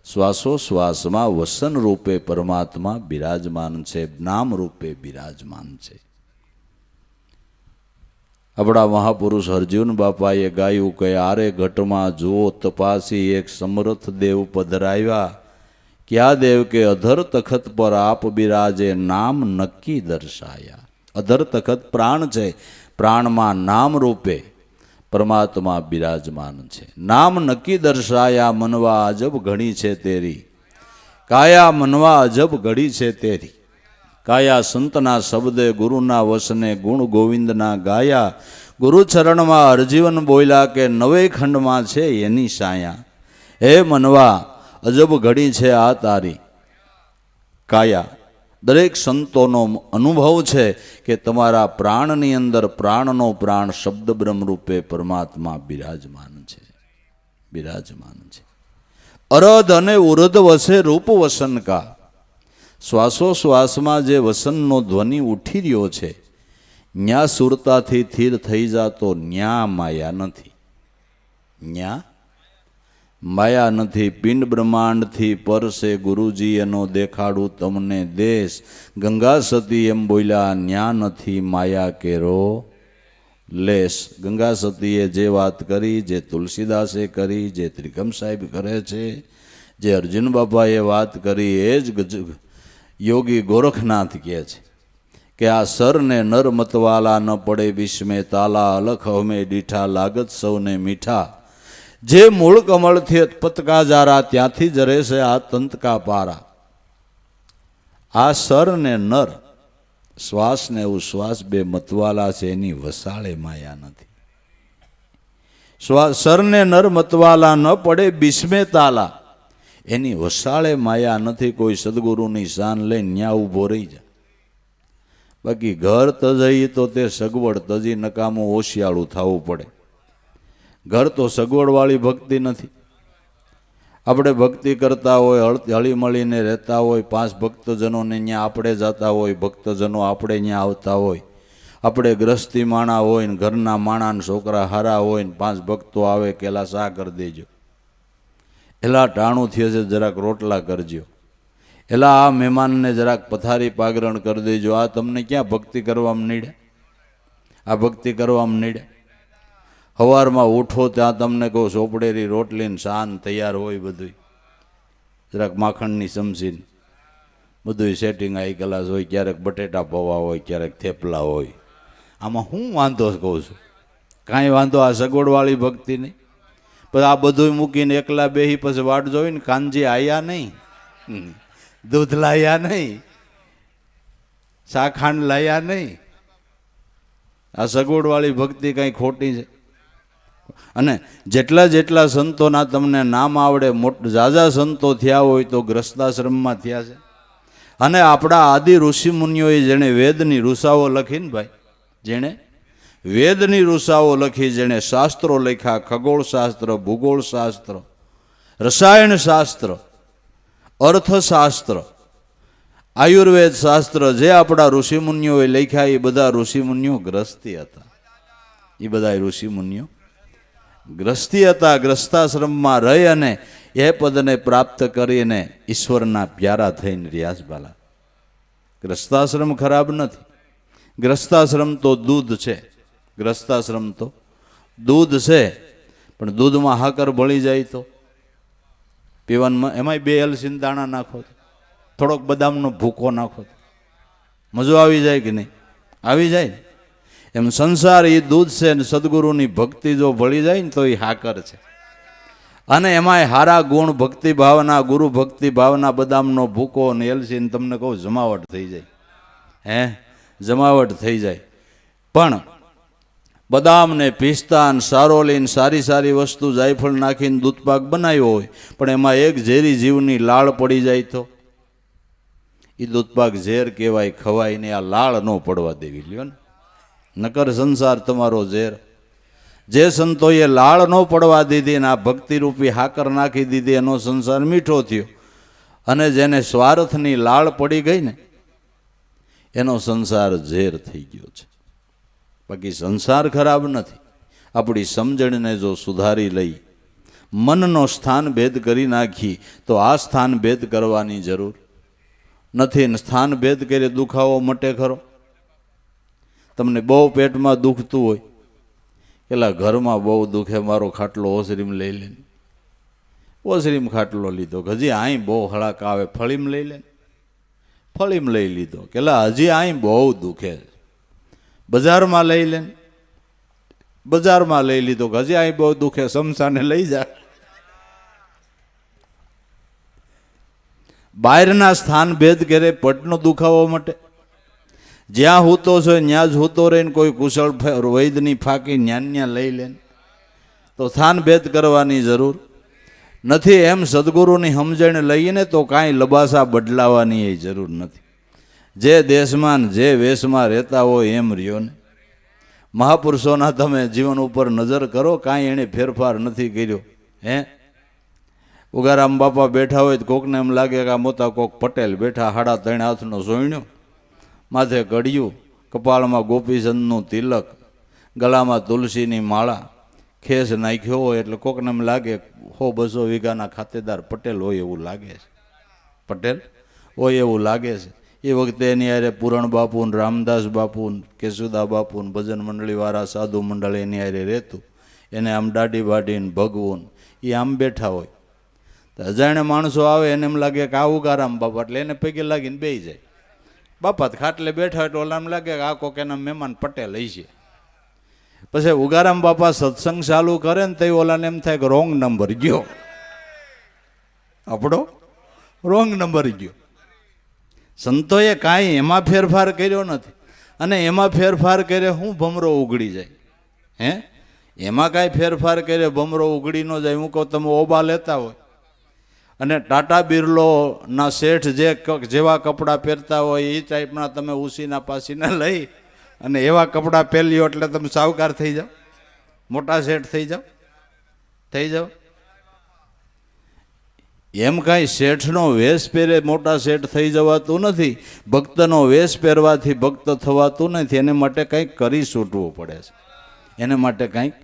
શ્વાસોશ્વાસમાં વસન રૂપે પરમાત્મા બિરાજમાન છે, નામ રૂપે બિરાજમાન છે. આપણા મહાપુરુષ અર્જુન બાપાએ ગાયું કે આરે ઘટમાં જુઓ તપાસી એક સમર્થ દેવ પધરાવ્યા. ક્યાં દેવ? કે અધર તખત પર આપ બિરાજે નામ નક્કી દર્શાયા. અધર તખત પ્રાણ છે. પ્રાણમાં નામ રૂપે પરમાત્મા બિરાજમાન છે. નામ નક્કી દર્શાયા મનવા અજબ ઘણી છે તેરી. કાયા મનવા અજબ ઘડી છે તેરી. કાયા સંતના શબ્દે ગુરુના વસને ગુણ ગોવિંદના ગાયા. ગુરુ ચરણમાં હરજીવન બોલ્યા કે 9 ખંડમાં છે એની સાયા. હે મનવા અજબ ઘડી છે આ તારી કાયા. દરેક સંતોનો અનુભવ છે કે તમારા પ્રાણની અંદર પ્રાણનો પ્રાણ શબ્દ બ્રહ્મ રૂપે પરમાત્મા બિરાજમાન છે. બિરાજમાન છે. અરધ અને ઉરધ વસે રૂપ વસન કા. શ્વાસોશ્વાસમાં જે વસનનો ધ્વનિ ઉઠી રહ્યો છે, ન્યા સુરતાથી સ્થિર થઈ જાતો ન્યા માયા નથી. ન્યા માયા નથી. પિંડ બ્રહ્માંડથી પરસે ગુરુજી એનો દેખાડું તમને દેશ. ગંગા સતી એમ બોલ્યા ન્યા નથી માયા કેરો લેશ. ગંગા સતીએ જે વાત કરી, જે તુલસીદાસે કરી, જે ત્રિકમ સાહેબ કરે છે, જે અર્જુન બાપાએ વાત કરી, એ જ યોગી ગોરખનાથ કહે છે કે આ સરને નર મતવાલા ન પડે વિસ્મે તાલા. અલખ હમે દીઠા લાગત સૌને મીઠા. જે મૂળ કમળથી પતકા જારા ત્યાંથી જરે છે આ તંતકા પારા. આ સર ને નર, શ્વાસ ને ઉશ્વાસ બે મતવાલા છે, એની વસાળે માયા નથી. સર ને નર મતવાલા ન પડે બિસ્મે તાલા, એની વસાળે માયા નથી. કોઈ સદગુરુની શાન લઈને ન્યા ઊભો રહી જાય. બાકી ઘર તજઈ તો તે સગવડ તજી નકામું ઓશિયાળું થવું પડે. ઘર તો સગવડવાળી ભક્તિ નથી. આપણે ભક્તિ કરતા હોય, હળી મળીને રહેતા હોય, 5 ભક્તજનોને ત્યાં આપણે જતા હોય, ભક્તજનો આપણે ત્યાં આવતા હોય, આપણે ગ્રસ્તી માણા હોય ને ઘરના માણા ને છોકરા હારા હોય ને 5 ભક્તો આવે કે એલા શા કરી દેજો, એલા ટાણું થયે છે જરાક રોટલા કરજો, એલા આ મહેમાનને જરાક પથારી પાગરણ કરી દેજો. આ તમને ક્યાં ભક્તિ કરવામાં નીડ્યા? આ ભક્તિ કરવામાં નીડ્યા? સવારમાં ઉઠો ત્યાં તમને કહું ચોપડેરી રોટલીને શાન તૈયાર હોય, બધું જરાક માખણની સમસીને બધું સેટિંગ આઈ કલાસ હોય, ક્યારેક બટેટા પૌવા હોય, ક્યારેક થેપલા હોય. આમાં હું વાંધો કહું છું? કાંઈ વાંધો. આ સગવડવાળી ભક્તિ નહીં. પછી આ બધું મૂકીને એકલા બેહી પછી વાટ જોઈને કાનજી આયા નહીં, દૂધ લાયા નહીં, શાખાંડ લાયા નહીં. આ સગવડવાળી ભક્તિ કાંઈ ખોટી છે? અને જેટલા જેટલા સંતોના તમને નામ આવડે, ઝાઝા સંતો થયા હોય તો ગ્રસ્તાશ્રમમાં થયા છે. અને આપણા આદિ ઋષિ મુનિઓએ જેણે વેદની ઋષાઓ લખીને ભાઈ, જેણે વેદની ઋષાઓ લખી, જેણે શાસ્ત્રો લખ્યા, ખગોળશાસ્ત્ર, ભૂગોળશાસ્ત્ર, રસાયણ શાસ્ત્ર, અર્થશાસ્ત્ર, આયુર્વેદ શાસ્ત્ર, જે આપણા ઋષિમુનિઓએ લખ્યા, એ બધા ઋષિમુનિઓ ગ્રસ્તી હતા. એ બધા ઋષિમુનિઓ ગ્રસ્તી હતા. ગ્રસ્તાશ્રમમાં રહી અને એ પદને પ્રાપ્ત કરીને ઈશ્વરના પ્યારા થઈને રિયાઝબાલા. ગ્રસ્તાશ્રમ ખરાબ નથી. ગ્રસ્તાશ્રમ તો દૂધ છે. ગ્રસ્તાશ્રમ તો દૂધ છે, પણ દૂધમાં હાકર ભળી જાય તો પીવામાં એમાંય 2 એલસીના દાણા નાખો, થોડોક બદામનો ભૂકો નાખો, મજો આવી જાય કે નહીં? આવી જાય ને. એમ સંસાર એ દૂધ છે, ને સદગુરુની ભક્તિ જો ભળી જાય ને તો એ હાકર છે. અને એમાંય હારા ગુણ, ભક્તિ ભાવના, ગુરુ ભક્તિ ભાવના, બદામનો ભૂકો ને એલસીને તમને કહું જમાવટ થઈ જાય. જમાવટ થઈ જાય. પણ બદામ ને પિસ્તા ને સારોલી ને સારી સારી વસ્તુ જાયફળ નાખીને દૂધપાક બનાવ્યો હોય, પણ એમાં એક ઝેરી જીવની લાળ પડી જાય તો એ દૂધપાક ઝેર કહેવાય, ખવાય ને. આ લાળ ન પડવા દેવી લ્યો ને, નકર સંસાર તમારો ઝેર. જે સંતોએ લાળ ન પડવા દીધી ને આ ભક્તિરૂપી હાકર નાખી દીધી, એનો સંસાર મીઠો થયો. અને જેને સ્વાર્થની લાળ પડી ગઈ ને, એનો સંસાર ઝેર થઈ ગયો છે. બાકી સંસાર ખરાબ નથી. આપણી સમજણને જો સુધારી લઈ, મનનો સ્થાન ભેદ કરી નાખી, તો આ સ્થાન ભેદ કરવાની જરૂર નથી. ને સ્થાન ભેદ કરી દુખાવો મટે ખરો? તમને બહુ પેટમાં દુખતું હોય, પેલા ઘરમાં બહુ દુખે, મારો ખાટલો ઓસરીમ લઈ લે. ઓસરીમ ખાટલો લીધો, હજી અહીં બહુ હળાક આવે, ફળીમ લઈ લે. ફળીમ લઈ લીધો, કેલા હજી અહીં બહુ દુખે, બજારમાં લઈ લે. બજારમાં લઈ લીધો, હજી અહીં બહુ દુખે, સમસાને લઈ જા. બહારના સ્થાન ભેદ કરે પટનો દુખાવો મટે. જ્યાં હૂતો છો ત્યાં જ હૂતો રહીને કોઈ કુશળ વૈદની ફાંકી ન્યા લઈ લે, તો સ્થાન ભેદ કરવાની જરૂર નથી. એમ સદગુરુની સમજણ લઈને તો કાંઈ લબાસા બદલાવાની એ જરૂર નથી. જે દેશમાં જે વેશમાં રહેતા હોય એમ રહ્યો ને. મહાપુરુષોના તમે જીવન ઉપર નજર કરો, કાંઈ એણે ફેરફાર નથી કર્યો. ઉગારામ બાપા બેઠા હોય તો કોકને એમ લાગે કે આ મોટા કોક પટેલ બેઠા 3.5 હાથનો સોયણો, માથે ઘડિયું, કપાળમાં ગોપીચંદનું તિલક, ગળામાં તુલસીની માળા, ખેસ નાખ્યો હોય એટલે કોકને એમ લાગે 100-200 વીઘાના ખાતેદાર પટેલ હોય એવું લાગે છે. પટેલ હોય એવું લાગે છે. એ વખતે એની હારે પૂરણ બાપુ ને રામદાસ બાપુ ને કેશુદા બાપુ ને ભજન મંડળીવાળા સાધુ મંડળ એની હારે રહેતું. એને આમ દાઢી બાઢીને ભગવું એ આમ બેઠા હોય તો અજાણ્યા માણસો આવે એને એમ લાગે કે આ ઉગારામ બાપા, એટલે એને પૈકી લાગીને બેસી જાય. બાપા ખાટલે બેઠા એટલે ઓલા એમ લાગે કે આ કોક એના મહેમાન પટેલ હશે. પછી ઉગારામ બાપા સત્સંગ ચાલુ કરે ને તો ઓલાને એમ થાય કે રોંગ નંબર ગયો, આપણો રોંગ નંબર ગયો. સંતોએ કાંઈ એમાં ફેરફાર કર્યો નથી, અને એમાં ફેરફાર કરે હું ભમરો ઉગડી જાય. હે એમાં કાંઈ ફેરફાર કરે ભમરો ઉગડી ન જાય. હું કહું તમે ઓબા લેતા હોય અને ટાટા બિરલોના શેઠ જેવા કપડાં પહેરતા હોય એ ટાઈપના તમે ઉસીના પાસીના લઈ અને એવા કપડાં પહેર્યો એટલે તમે સાવકાર થઈ જાઓ, મોટા શેઠ થઈ જાઓ. એમ કાંઈ શેઠનો વેશ પહેરે મોટા શેઠ થઈ જવાતું નથી. ભક્તનો વેશ પહેરવાથી ભક્ત થવાતું નથી. એને માટે કંઈક કરી છૂટવું પડે છે. એને માટે કંઈક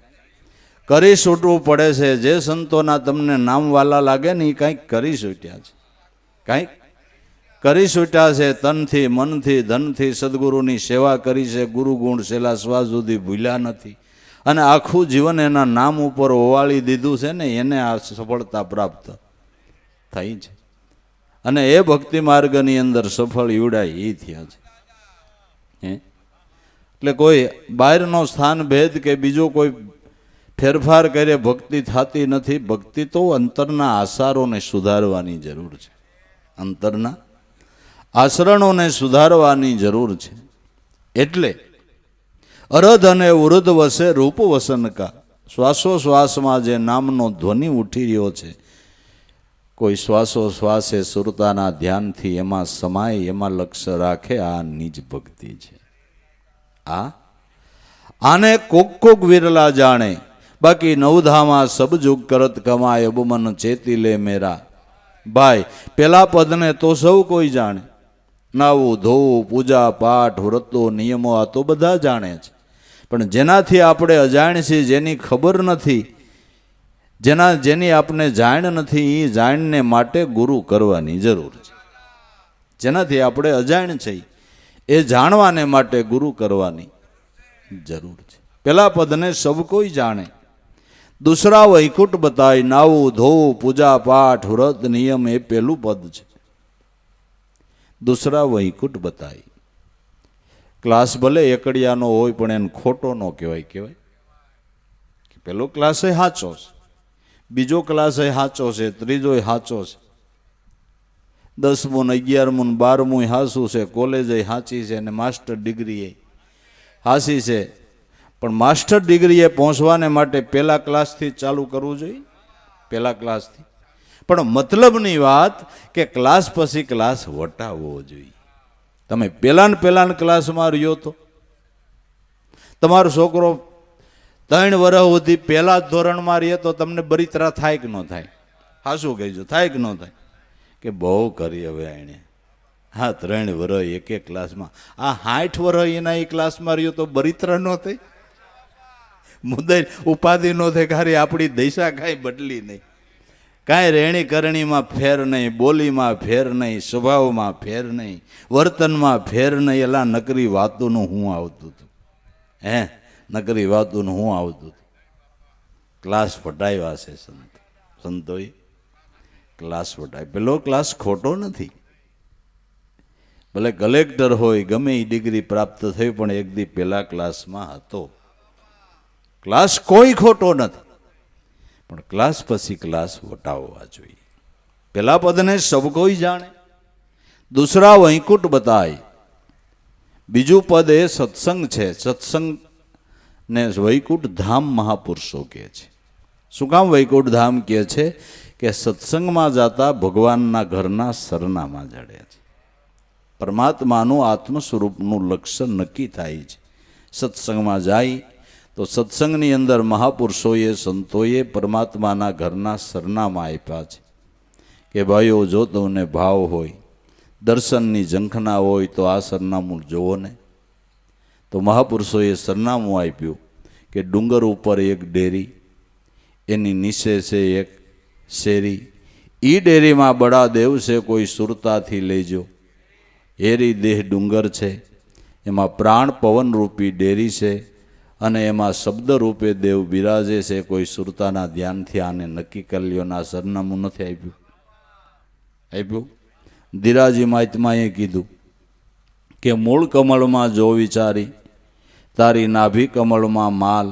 કરી છૂટવું પડે છે. જે સંતોના તમને નામવાલા લાગે ને એ કંઈક કરી છૂટ્યા છે, કંઈક કરી છૂટ્યા છે. તનથી, મનથી, ધનથી સદગુરુની સેવા કરી છે. ગુરુ ગુણ છેલ્લા શ્વાસ સુધી ભૂલ્યા નથી અને આખું જીવન એના નામ ઉપર ઓવાળી દીધું છે ને એને આ સફળતા પ્રાપ્ત થઈ છે. અને એ ભક્તિ માર્ગની અંદર સફળ ઈવડાય એ થયા છે. એટલે કોઈ બહારનો સ્થાન ભેદ કે બીજો કોઈ ફેરફાર કરે ભક્તિ થતી નથી. ભક્તિ તો અંતરના આસારોને સુધારવાની જરૂર છે. અંતરના આચરણોને સુધારવાની જરૂર છે. એટલે અરધ અને વૃદ્ધ વસે રૂપ વસનકા. શ્વાસોશ્વાસમાં જે નામનો ધ્વનિ ઉઠી રહ્યો છે, કોઈ શ્વાસોશ્વાસે સુરતાના ધ્યાનથી એમાં સમાય, એમાં લક્ષ્ય રાખે, આ નિજ ભક્તિ છે. આને કોક વિરલા જાણે, બાકી નવધામાં સબ જુગ કરત કમાય, અબમન ચેતી લે મેરા. ભાઈ પેલા પદને તો સૌ કોઈ જાણે. નાવું ધોવું, પૂજા પાઠ, વ્રતો, નિયમો આ તો બધા જાણે છે. પણ જેનાથી આપણે અજાણ છીએ, જેની ખબર નથી, જેની આપણે જાણ નથી, એ જાણને માટે ગુરુ કરવાની જરૂર છે. જેનાથી આપણે અજાણ છે એ જાણવાને માટે ગુરુ કરવાની જરૂર છે. પેલા પદને સબ કોઈ જાણે, દૂસરા વૈકુંઠ બતાય. નાવું ધોવું, પૂજા પાઠ, વ્રત, નિયમ એ પેલું પદ છે. દૂસરા વૈકુંઠ બતાય. ક્લાસ ભલે એકડિયાનો હોય પણ એને ખોટો ન કહેવાય. પેલો ક્લાસ એ સાચો છે, બીજો ક્લાસ એ સાચો છે, ત્રીજો સાચો છે, 10મું ને 11મું 12મું હાસું છે, કોલેજ સાચી છે અને માસ્ટર ડિગ્રી એ હાસી છે. પણ માસ્ટર ડિગ્રીએ પહોંચવાને માટે પહેલા ક્લાસથી ચાલુ કરવું જોઈએ, પહેલા ક્લાસથી. પણ મતલબની વાત કે ક્લાસ પછી ક્લાસ વટાવવો જોઈએ. તમે પહેલા ક્લાસમાં રહ્યો તો તમારો છોકરો 3 વર્ષ સુધી પહેલા ધોરણમાં રહે તો તમને બળતરા થાય કે ન થાય? હા શું કહેજો, થાય કે ન થાય? કે બહુ કરી હવે એને. હા 3 વર્ષ એક ક્લાસમાં, આ 60 વર્ષ એના એ ક્લાસમાં રહ્યો તો બળતરા ન થઈ, મુદ્દે ઉપાધિ ન થઈ, ખાલી આપણી દિશા કાંઈ બદલી નહીં, કાંઈ રહેણી કરણીમાં ફેર નહીં, બોલીમાં ફેર નહીં, સ્વભાવમાં ફેર નહીં, વર્તનમાં ફેર નહીં. એલા નકરી વાતોનું હું આવતું હતું, નકરી વાતોનું હું આવતું હતું. ક્લાસ ફટાવ્યા છે સંતોએ, ક્લાસ ફટાય. પેલો ક્લાસ ખોટો નથી. ભલે કલેક્ટર હોય, ગમે એ ડિગ્રી પ્રાપ્ત થઈ, પણ એક દી પેલા ક્લાસમાં હતો. ક્લાસ કોઈ ખોટો નથી, પણ ક્લાસ પછી ક્લાસ વટાવવા જોઈએ. પેલા પદને સબ કોઈ જાણે, દૂસરા વૈકુંઠ બતાય. બીજું પદ એ સત્સંગ છે. સત્સંગ ને વૈકુંઠ ધામ મહાપુરુષો કહે છે. શું કામ વૈકુંઠ ધામ કહે છે? કે સત્સંગમાં જતા ભગવાનના ઘરના સરનામાં જડે છે. પરમાત્માનું આત્મ સ્વરૂપનું લક્ષ્ય નક્કી થાય છે. સત્સંગમાં જાય તો સત્સંગની અંદર મહાપુરુષોએ, સંતોએ પરમાત્માના ઘરના સરનામા આપ્યા છે. કે ભાઈઓ, જો તમને ભાવ હોય, દર્શનની ઝંખના હોય તો આ સરનામું જુઓ ને. તો મહાપુરુષોએ સરનામું આપ્યું કે ડુંગર ઉપર એક ડેરી, એની નીચે છે એક શેરી. ઈ ડેરીમાં બડા દેવ છે, કોઈ સુરતાથી લેજો. એરી દેહ ડુંગર છે, એમાં પ્રાણ પવન રૂપી ડેરી છે, અને એમાં શબ્દ રૂપે દેવ બિરાજે છે. કોઈ સુરતાના ધ્યાનથી આને નક્કી કરી લ્યો. ના સરનામું નથી આપ્યું. ધીરાજી મહાત્માએ કીધું કે મૂળ કમળમાં જો વિચારી, તારી નાભી કમળમાં માલ.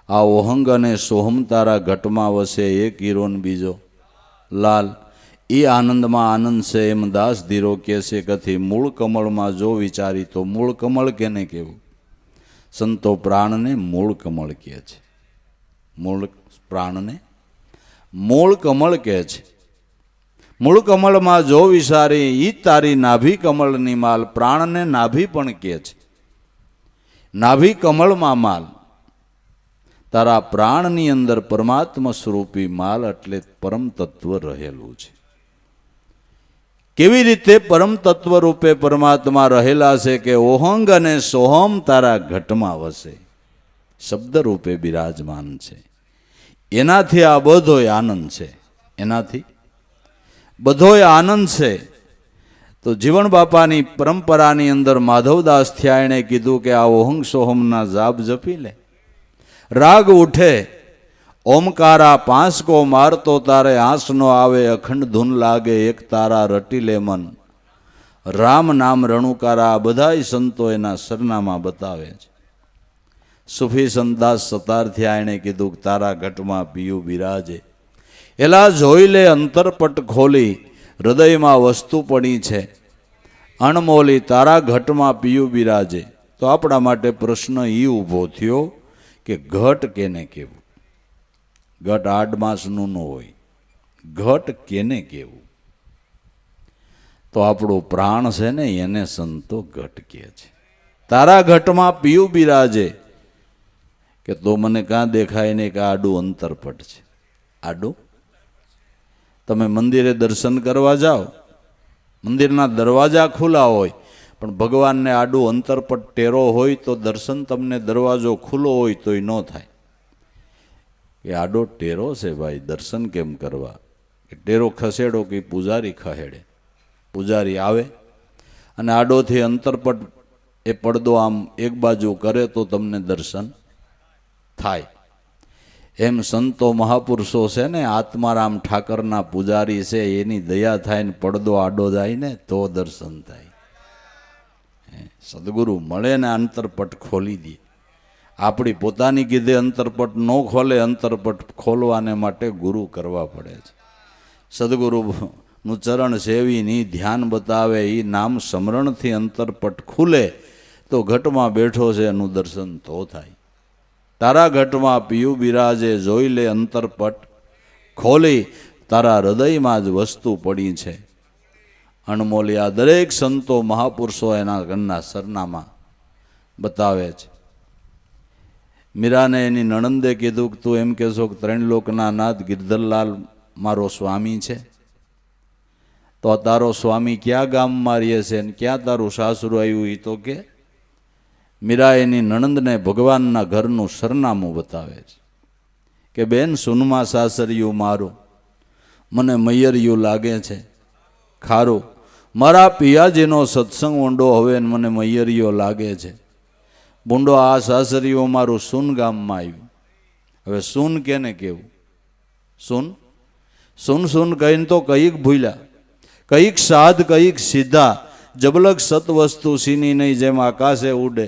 આ ઓહંગ અને સોહમ તારા ઘટમાં વસે, એક હીરો ને બીજો લાલ. એ આનંદમાં આનંદ છે, એમ દાસ ધીરો કહે છે. કથી મૂળ કમળમાં જો વિચારી, તો મૂળ કમળ કેને કહેવું? સંતો પ્રાણને મૂળ કમળ કહે છે. મૂળ પ્રાણને મૂળ કમળ કહે છે. મૂળ કમળમાં જો વિચારી, ઈ તારી નાભી કમળની માલ. પ્રાણને નાભી પણ કહે છે. નાભી કમળમાં માલ. તારા પ્રાણની અંદર પરમાત્મા સ્વરૂપી માલ એટલે પરમ તત્વ રહેલું છે. કેવી રીતે પરમ તત્વ રૂપે પરમાત્મા રહેલા છે કે ઓહંગ અને સોહમ તારા ઘટમાં વસે, શબ્દ રૂપે બિરાજમાન છે. એનાથી આ બધોય આનંદ છે. એનાથી બધોય આનંદ છે. તો જીવણ બાપાની પરંપરાની અંદર માધવદાસ થયા, એણે કીધું કે આ ઓહંગ સોહમના જાપ જપી લે. રાગ ઉઠે ઓમકારા પાંસકો મારતો તારે આંસનો આવે. અખંડ ધૂન લાગે એક તારા રટી લે મન. રામ નામ રણુકારા. આ બધાય સંતો એના સરનામા બતાવે છે. સુફી સંતદાસ સતાર થયા, એણે કીધું કે તારા ઘટમાં પિયું બિરાજે. એલા જોઈ લે અંતરપટ ખોલી, હૃદયમાં વસ્તુ પડી છે અણમોલી. તારા ઘટમાં પિયું બિરાજે. તો આપણા માટે પ્રશ્ન એ ઊભો થયો કે ઘટ કેને કહેવું? ઘટ 8 માસનું ન હોય. ઘટ કેને કહેવું? તો આપણો પ્રાણ છે ને, એને સંતો ઘટ કહે છે. તારા ઘટમાં પિયું બિરાજે. કે તો મને કાં દેખાય ને કે આડું અંતરપટ છે. આડું તમે મંદિરે દર્શન કરવા જાઓ, મંદિરના દરવાજા ખુલ્લા હોય, પણ ભગવાનને આડું અંતરપટ ટેરો હોય તો દર્શન તમને દરવાજો ખુલ્લો હોય તોય ન થાય. એ આડો ટેરો છે ભાઈ, દર્શન કેમ કરવા? કે ટેરો ખસેડો કે પૂજારી ખસેડે. પૂજારી આવે અને આડોથી અંતરપટ એ પડદો આમ એક બાજુ કરે તો તમને દર્શન થાય. એમ સંતો મહાપુરુષો છે ને, આત્મારામ ઠાકરના પૂજારી છે, એની દયા થાય ને પડદો આડો જાય ને તો દર્શન થાય. સદગુરુ મળે ને અંતરપટ ખોલી દે. આપણી પોતાની કીધે અંતરપટ ન ખોલે, અંતરપટ ખોલવાને માટે ગુરુ કરવા પડે છે. સદગુરુનું ચરણ સેવીની ધ્યાન બતાવે, એ નામ સ્મરણથી અંતરપટ ખુલે તો ઘટમાં બેઠો છે એનું દર્શન તો થાય. તારા ઘટમાં પિયું બિરાજે, જોઈ લે અંતરપટ ખોલી. તારા હૃદયમાં જ વસ્તુ પડી છે અણમોલી. આ દરેક સંતો મહાપુરુષો એના ઘરના સરનામા બતાવે છે. મીરાને એની નણંદે કીધું કે તું એમ કહેશો કે 3 લોકના નાથ ગિરધરલાલ મારો સ્વામી છે, તો તારો સ્વામી ક્યાં ગામમાં રહે છે ને ક્યાં તારું સાસરું આવ્યું? એ તો કે મીરા એની નણંદને ભગવાનના ઘરનું સરનામું બતાવે છે કે બેન, સુનમાં સાસરિયું મારું, મને મૈયરિયું લાગે છે ખારું. મારા પિયાજીનો સત્સંગ ઊંડો હવે મને મૈયરિયો લાગે છે બુંડો. આ સાસરિયું મારું સૂન ગામમાં આવ્યું. હવે સૂન કેને કેવું? સૂન સૂન સૂન કહીને તો કઈક ભૂલ્યા, કઈક સાધ, કઈક સીધા. જબલક સત વસ્તુ સીની નહીં, જેમ આકાશે ઉડે.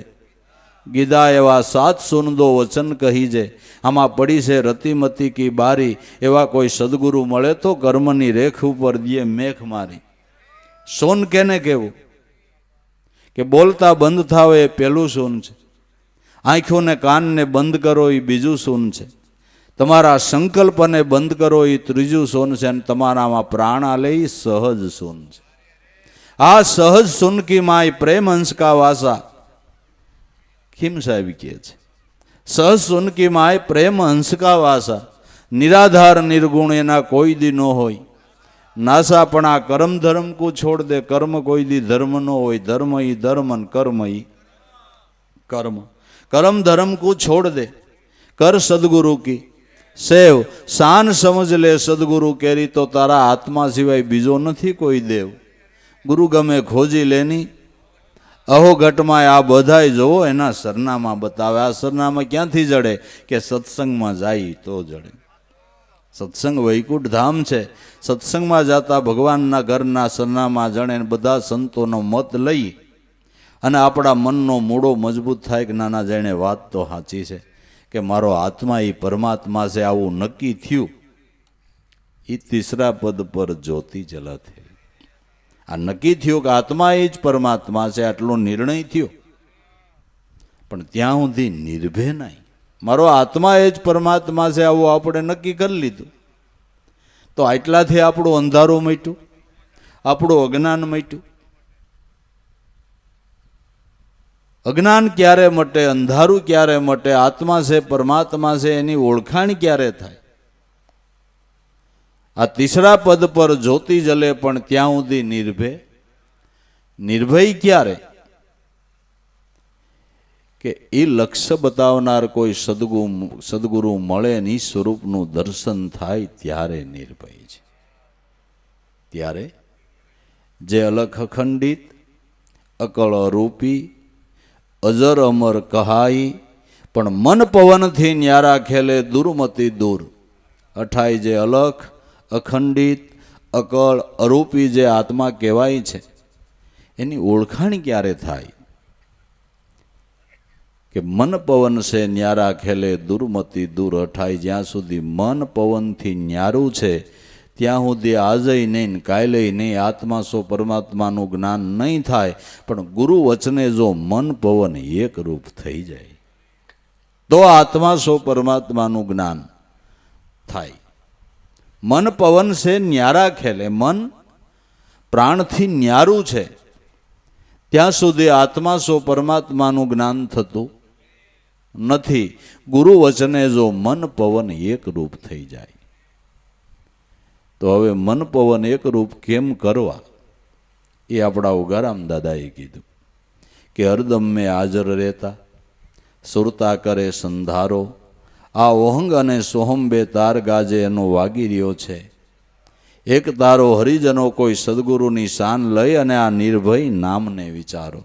ગીધા એવા 7 સુનદો વચન કહી જે, આમાં પડી છે રતિમતી કી બારી. એવા કોઈ સદગુરુ મળે તો કર્મની રેખ ઉપર દિયે મેઘ મારી. સોન કેને કેવું? કે બોલતા બંધ થાવ એ પેલું સૂન છે. આંખોને કાનને બંધ કરો એ બીજું સૂન છે. તમારા સંકલ્પને બંધ કરો એ ત્રીજું સૂન છે. અને તમારામાં પ્રાણ આલે એ સહજ સૂન છે. આ સહજ સૂન કી માય પ્રેમ હંસ કા વાસા. ખીમ સાહેબ કહે છે સહજ સૂન કી માય પ્રેમ હંસ કા વાસા. નિરાધાર નિર્ગુણ એના કોઈ દી ન હોય. નાસા પણ આ કર્મ ધર્મ કો છોડ દે. કર્મ કોઈ દી ધર્મ નો હોય, ધર્મ ઈ ધર્મ ને કર્મ ઈ કર્મ. કર્મ ધર્મ કો છોડ દે, કર સદગુરુ કી સેવ. શાન સમજ લે સદગુરુ કેરી, તો તારા આત્મા સિવાય બીજો નથી કોઈ દેવ. ગુરુ ગમે ખોજી લેની અહો ઘટમાં આ બધાય જોવો એના સરનામા બતાવે. આ સરનામા ક્યાંથી જડે? કે સત્સંગમાં જાય તો જડે. સત્સંગ વૈકુંઠ ધામ છે. સત્સંગમાં જતા ભગવાનના ઘરના સરનામા જણે. બધા સંતોનો મત લઈ અને આપણા મનનો મૂળો મજબૂત થાય કે નાના જાણે વાત તો સાચી છે કે મારો આત્મા એ પરમાત્મા છે, આવું નક્કી થયું. એ તીસરા પદ પર જ્યોતિ જલતે. આ નક્કી થયું કે આત્મા એ જ પરમાત્મા છે, આટલો નિર્ણય થયો. પણ ત્યાં સુધી નિર્ભય નહીં. મારો આત્મા એ જ પરમાત્મા છે આવું આપણે નક્કી કરી લીધું, તો આટલાથી આપણું અંધારું મટ્યું, આપણું અજ્ઞાન મટ્યું. અજ્ઞાન ક્યારે મટે? અંધારું ક્યારે મટે? આત્મા છે પરમાત્મા છે એની ઓળખાણ ક્યારે થાય? આ તીસરા પદ પર જ્યોતિ જલે, પણ ત્યાં સુધી નિર્ભય. નિર્ભય ક્યારે? કે એ લક્ષ્ય બતાવનાર કોઈ સદગુરુ મળે ને ઈ સ્વરૂપનું દર્શન થાય ત્યારે નિર્ભય છે. ત્યારે જે અલખ અખંડિત અકળ રૂપી અજર અમર કહાઈ, પણ મન પવનથી ન્યારા ખેલે દુર્મતી દૂર. અઠાઈ જે અલખ અખંડિત અકળ અરૂપી જે આત્મા કહેવાય છે એની ઓળખાણ ક્યારે થાય? કે મન પવન છે ન્યારા ખેલે દુર્મતી દૂર. અઠાઈ જ્યાં સુધી મન પવનથી ન્યારું છે ત્યાં સુધી આજય નહીં કાલે નહીં આત્મા સો પરમાત્માનું જ્ઞાન નહીં થાય. પણ ગુરુ વચને જો મન પવન એક રૂપ થઈ જાય તો આત્મા સો પરમાત્માનું જ્ઞાન થાય. મન પવન છે ન્યારા ખેલે, મન પ્રાણથી ન્યારું છે ત્યાં સુધી આત્મા સો પરમાત્માનું જ્ઞાન થતું નથી. ગુરુ વચને જો મન પવન એક રૂપ થઈ જાય તો હવે મન પવન એક રૂપ કેમ કરવા? એ આપણા ઉગારામ દાદાએ કીધું કે હરદમ મેં હાજર રહેતા સુરતા કરે સંધારો. આ ઓહંગ અને સોહમ બે તાર ગાજે એનો વાગી રહ્યો છે. એક તારો હરિજનો કોઈ સદગુરુની શાન લઈ અને આ નિર્ભય નામને વિચારો.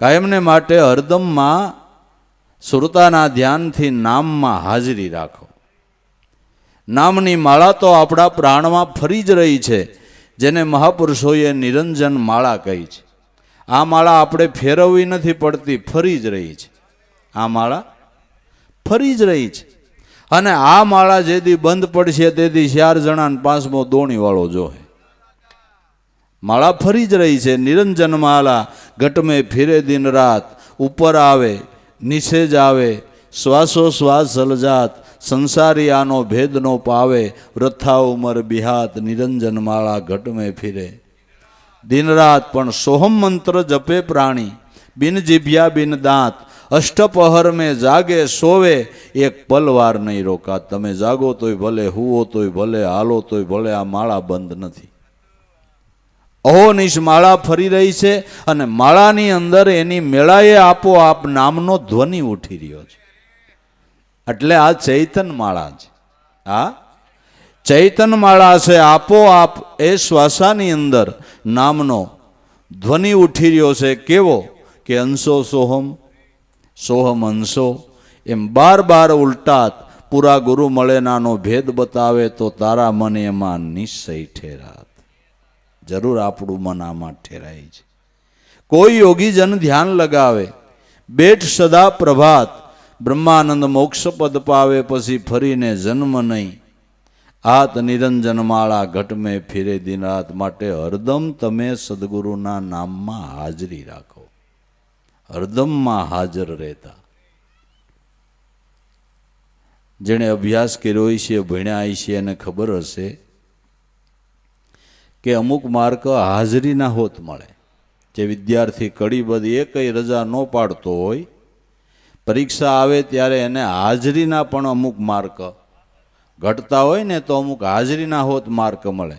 કાયમને માટે હરદમમાં સુરતાના ધ્યાનથી નામમાં હાજરી રાખો. નામની માળા તો આપણા પ્રાણમાં ફરી જ રહી છે, જેને મહાપુરુષોએ નિરંજન માળા કહી છે. આ માળા આપણે ફેરવવી નથી પડતી, ફરી જ રહી છે. આ માળા ફરી જ રહી છે. અને આ માળા જેથી બંધ પડશે તેથી 4 જણાને 5મો દોણીવાળો જોહે. માળા ફરી જ રહી છે. નિરંજન માળા ઘટ મેં ફિરે દિન રાત. ઉપર આવે નીચે જ આવે, શ્વાસો શ્વાસ સલજાત. સંસારી આનો ભેદ નો પાવે. વૃથા ઉમર બિહાત. નિરંજન માળા ઘટ મેં ફિરે દિન રાત. પણ સોહમ મંત્ર જપે પ્રાણી, બિન જીભ્યા બિન દાંત. અષ્ટપહર મેં જાગે સોવે, એક પલવાર નહીં રોકા. તમે જાગો તોય ભલે, હુઓ તોય ભલે, હાલો તોય ભલે, આ માળા બંધ નથી. અહોનિશ માળા ફરી રહી છે અને માળાની અંદર એની મેળાએ આપોઆપ નામનો ધ્વનિ ઉઠી રહ્યો છે. એટલે આ ચૈતન માળા છે. આ ચૈતન માળા છે. આપોઆપ એ શ્વાસાની અંદર નામનો ધ્વનિ ઉઠી રહ્યો છે. કેવો? કે અંશો સોહમ સોહમ અંશો, એમ 12 ઉલટાત. પૂરા ગુરુ મળે નાનો ભેદ બતાવે તો તારા મન એમાં નિશ્ચય ઠેરાત. જરૂર આપણું મન આમાં ઠેરાય છે. કોઈ યોગીજન ધ્યાન લગાવે, બેઠ સદા પ્રભાત. બ્રહ્માનંદ મોક્ષ પદ પાવે, પછી ફરીને જન્મ નહીં. આત નિરંજન માળા ઘટ મેં ફિરે દિન રાત. માટે હરદમ તમે સદગુરુના નામમાં હાજરી રાખો, હરદમમાં હાજર રહેતા. જેણે અભ્યાસ કર્યો છે, ભણ્યા છે, એને ખબર હશે કે અમુક માર્ક હાજરીના હોત મળે. જે વિદ્યાર્થી કડીબદ્ધ એકય રજા ન પાડતો હોય, પરીક્ષા આવે ત્યારે એને હાજરીના પણ અમુક માર્ક ઘટતા હોય ને, તો અમુક હાજરીના હોત માર્ક મળે.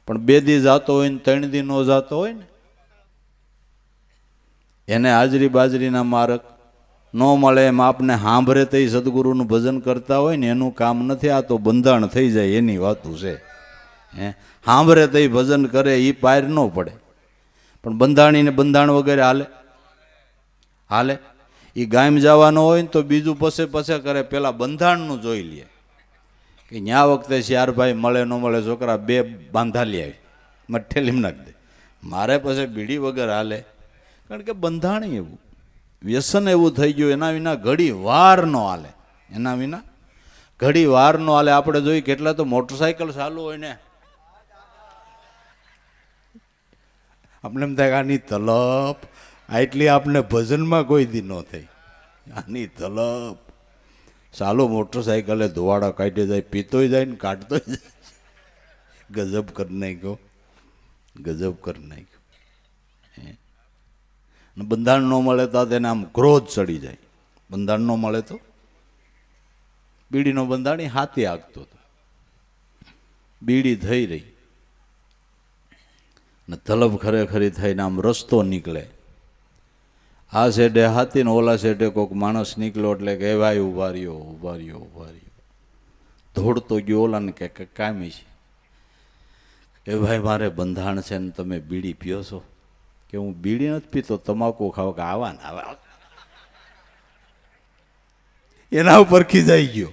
પણ 2 દી જાતો હોય ને 3 દી નો જાતો હોય ને એને હાજરી બાજરીના માર્ગ ન મળે એમ આપને સાંભળે તો એ સદગુરુનું ભજન કરતા હોય ને એનું કામ નથી. આ તો બંધાણ થઈ જાય એની વાતું છે. સાંભળે તો એ ભજન કરે એ પાર ન પડે, પણ બંધાણીને બંધાણ વગેરે હાલે. એ ગામ જવાનો હોય ને તો બીજું પસે કરે, પેલા બંધાણનું જોઈ લે કે ન્યા વખતે શ્યારભાઈ મળે ન મળે, છોકરા 2 બાંધા લે આવી મઠ્ઠે નાખી દે, મારે પછી બીડી વગર હાલે. કારણ કે બંધાણી એવું વ્યસન એવું થઈ ગયું, એના વિના ઘડી વાર ન હાલે, એના વિના ઘડી વાર ન હાલે. આપણે જોઈએ કેટલા તો મોટરસાયકલ ચાલુ હોય ને આપણે એમ થાય આની તલપ આટલી આપણે ભજનમાં કોઈ દી ન થઈ, આની તલપ ચાલો મોટરસાયકલે ધોવાડા કાઢી જાય, પીતોય જાય ને કાઢતોય જાય. ગજબ કરી નાખ્યો, ગજબ કરી નાખ્યો. બંધાણ ન મળે તો તેને આમ ક્રોધ ચડી જાય. બંધાણ ન મળે તો બીડીનો બંધાણી હાથી આગતો હતો, બીડી થઈ રહી ને તલબ ખરેખરી થઈને આમ રસ્તો નીકળે. આ શેડે હાથી ને ઓલા શેડે કોઈક માણસ નીકળ્યો એટલે કે ભાઈ ઉભા રહ્યો, ઉભા રહ્યો, ઉભા રહ્યો. દોડતો ગયો ઓલાને કે કામી છે એ ભાઈ મારે બંધાણ છે ને તમે બીડી પીઓ છો? કે હું બીડી નથી પીતો, તમાકુ ખાવ. કે આવા ને આવા એના ઉપર ખીજાઈ ગયો.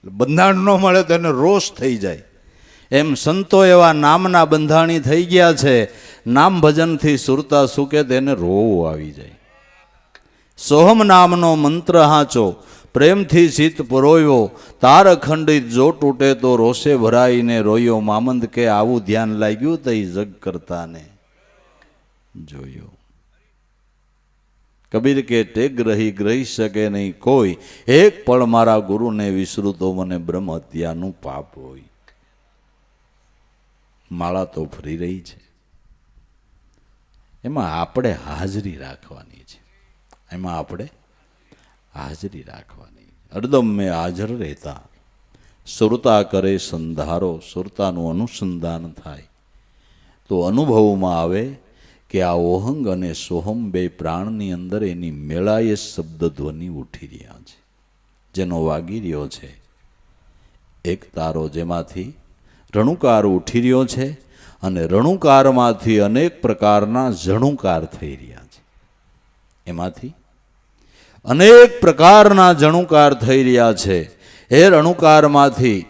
બંધાણ ન મળે તો એને રોષ થઈ જાય. એમ સંતો એવા નામના બંધાણી થઈ ગયા છે. નામ ભજનથી સુરતા સુકે તેને રોવું આવી જાય. સોહમ નામનો મંત્ર હાચો, પ્રેમથી ચિત્ત પરોયો, તાર ખંડિત જો તૂટે તો રોષે ભરાઈને રોયો. મામંદ કે આવું ધ્યાન લાગ્યું તો એ જગ કરતાને જોયો. કબીર કે ટેગ રહી ગ્રહી શકે નહીં કોઈ, એક પળ મારા ગુરુને વિસરું તો મને બ્રહ્મ હત્યાનું પાપ હોય. માળા તો ફરી રહી છે, એમાં આપણે હાજરી રાખવાની છે. એમાં આપણે હાજરી રાખવાની. હરદમ મેં હાજર રહેતા સુરતા કરે સંધારો. સુરતાનું અનુસંધાન થાય તો અનુભવમાં આવે કે આ ઓહંગ અને સોહમ 2 પ્રાણની અંદર એની મેળાએ શબ્દ ધ્વનિ ઉઠી રહ્યા છે, જેનો વાગી રહ્યો છે એક તારો, જેમાંથી રણુકાર ઉઠી રહ્યો છે અને રણુકારમાંથી અનેક પ્રકારના જણુકાર થઈ રહ્યા છે. એમાંથી અનેક પ્રકારના જણુકાર થઈ રહ્યા છે. એ રણુકારમાંથી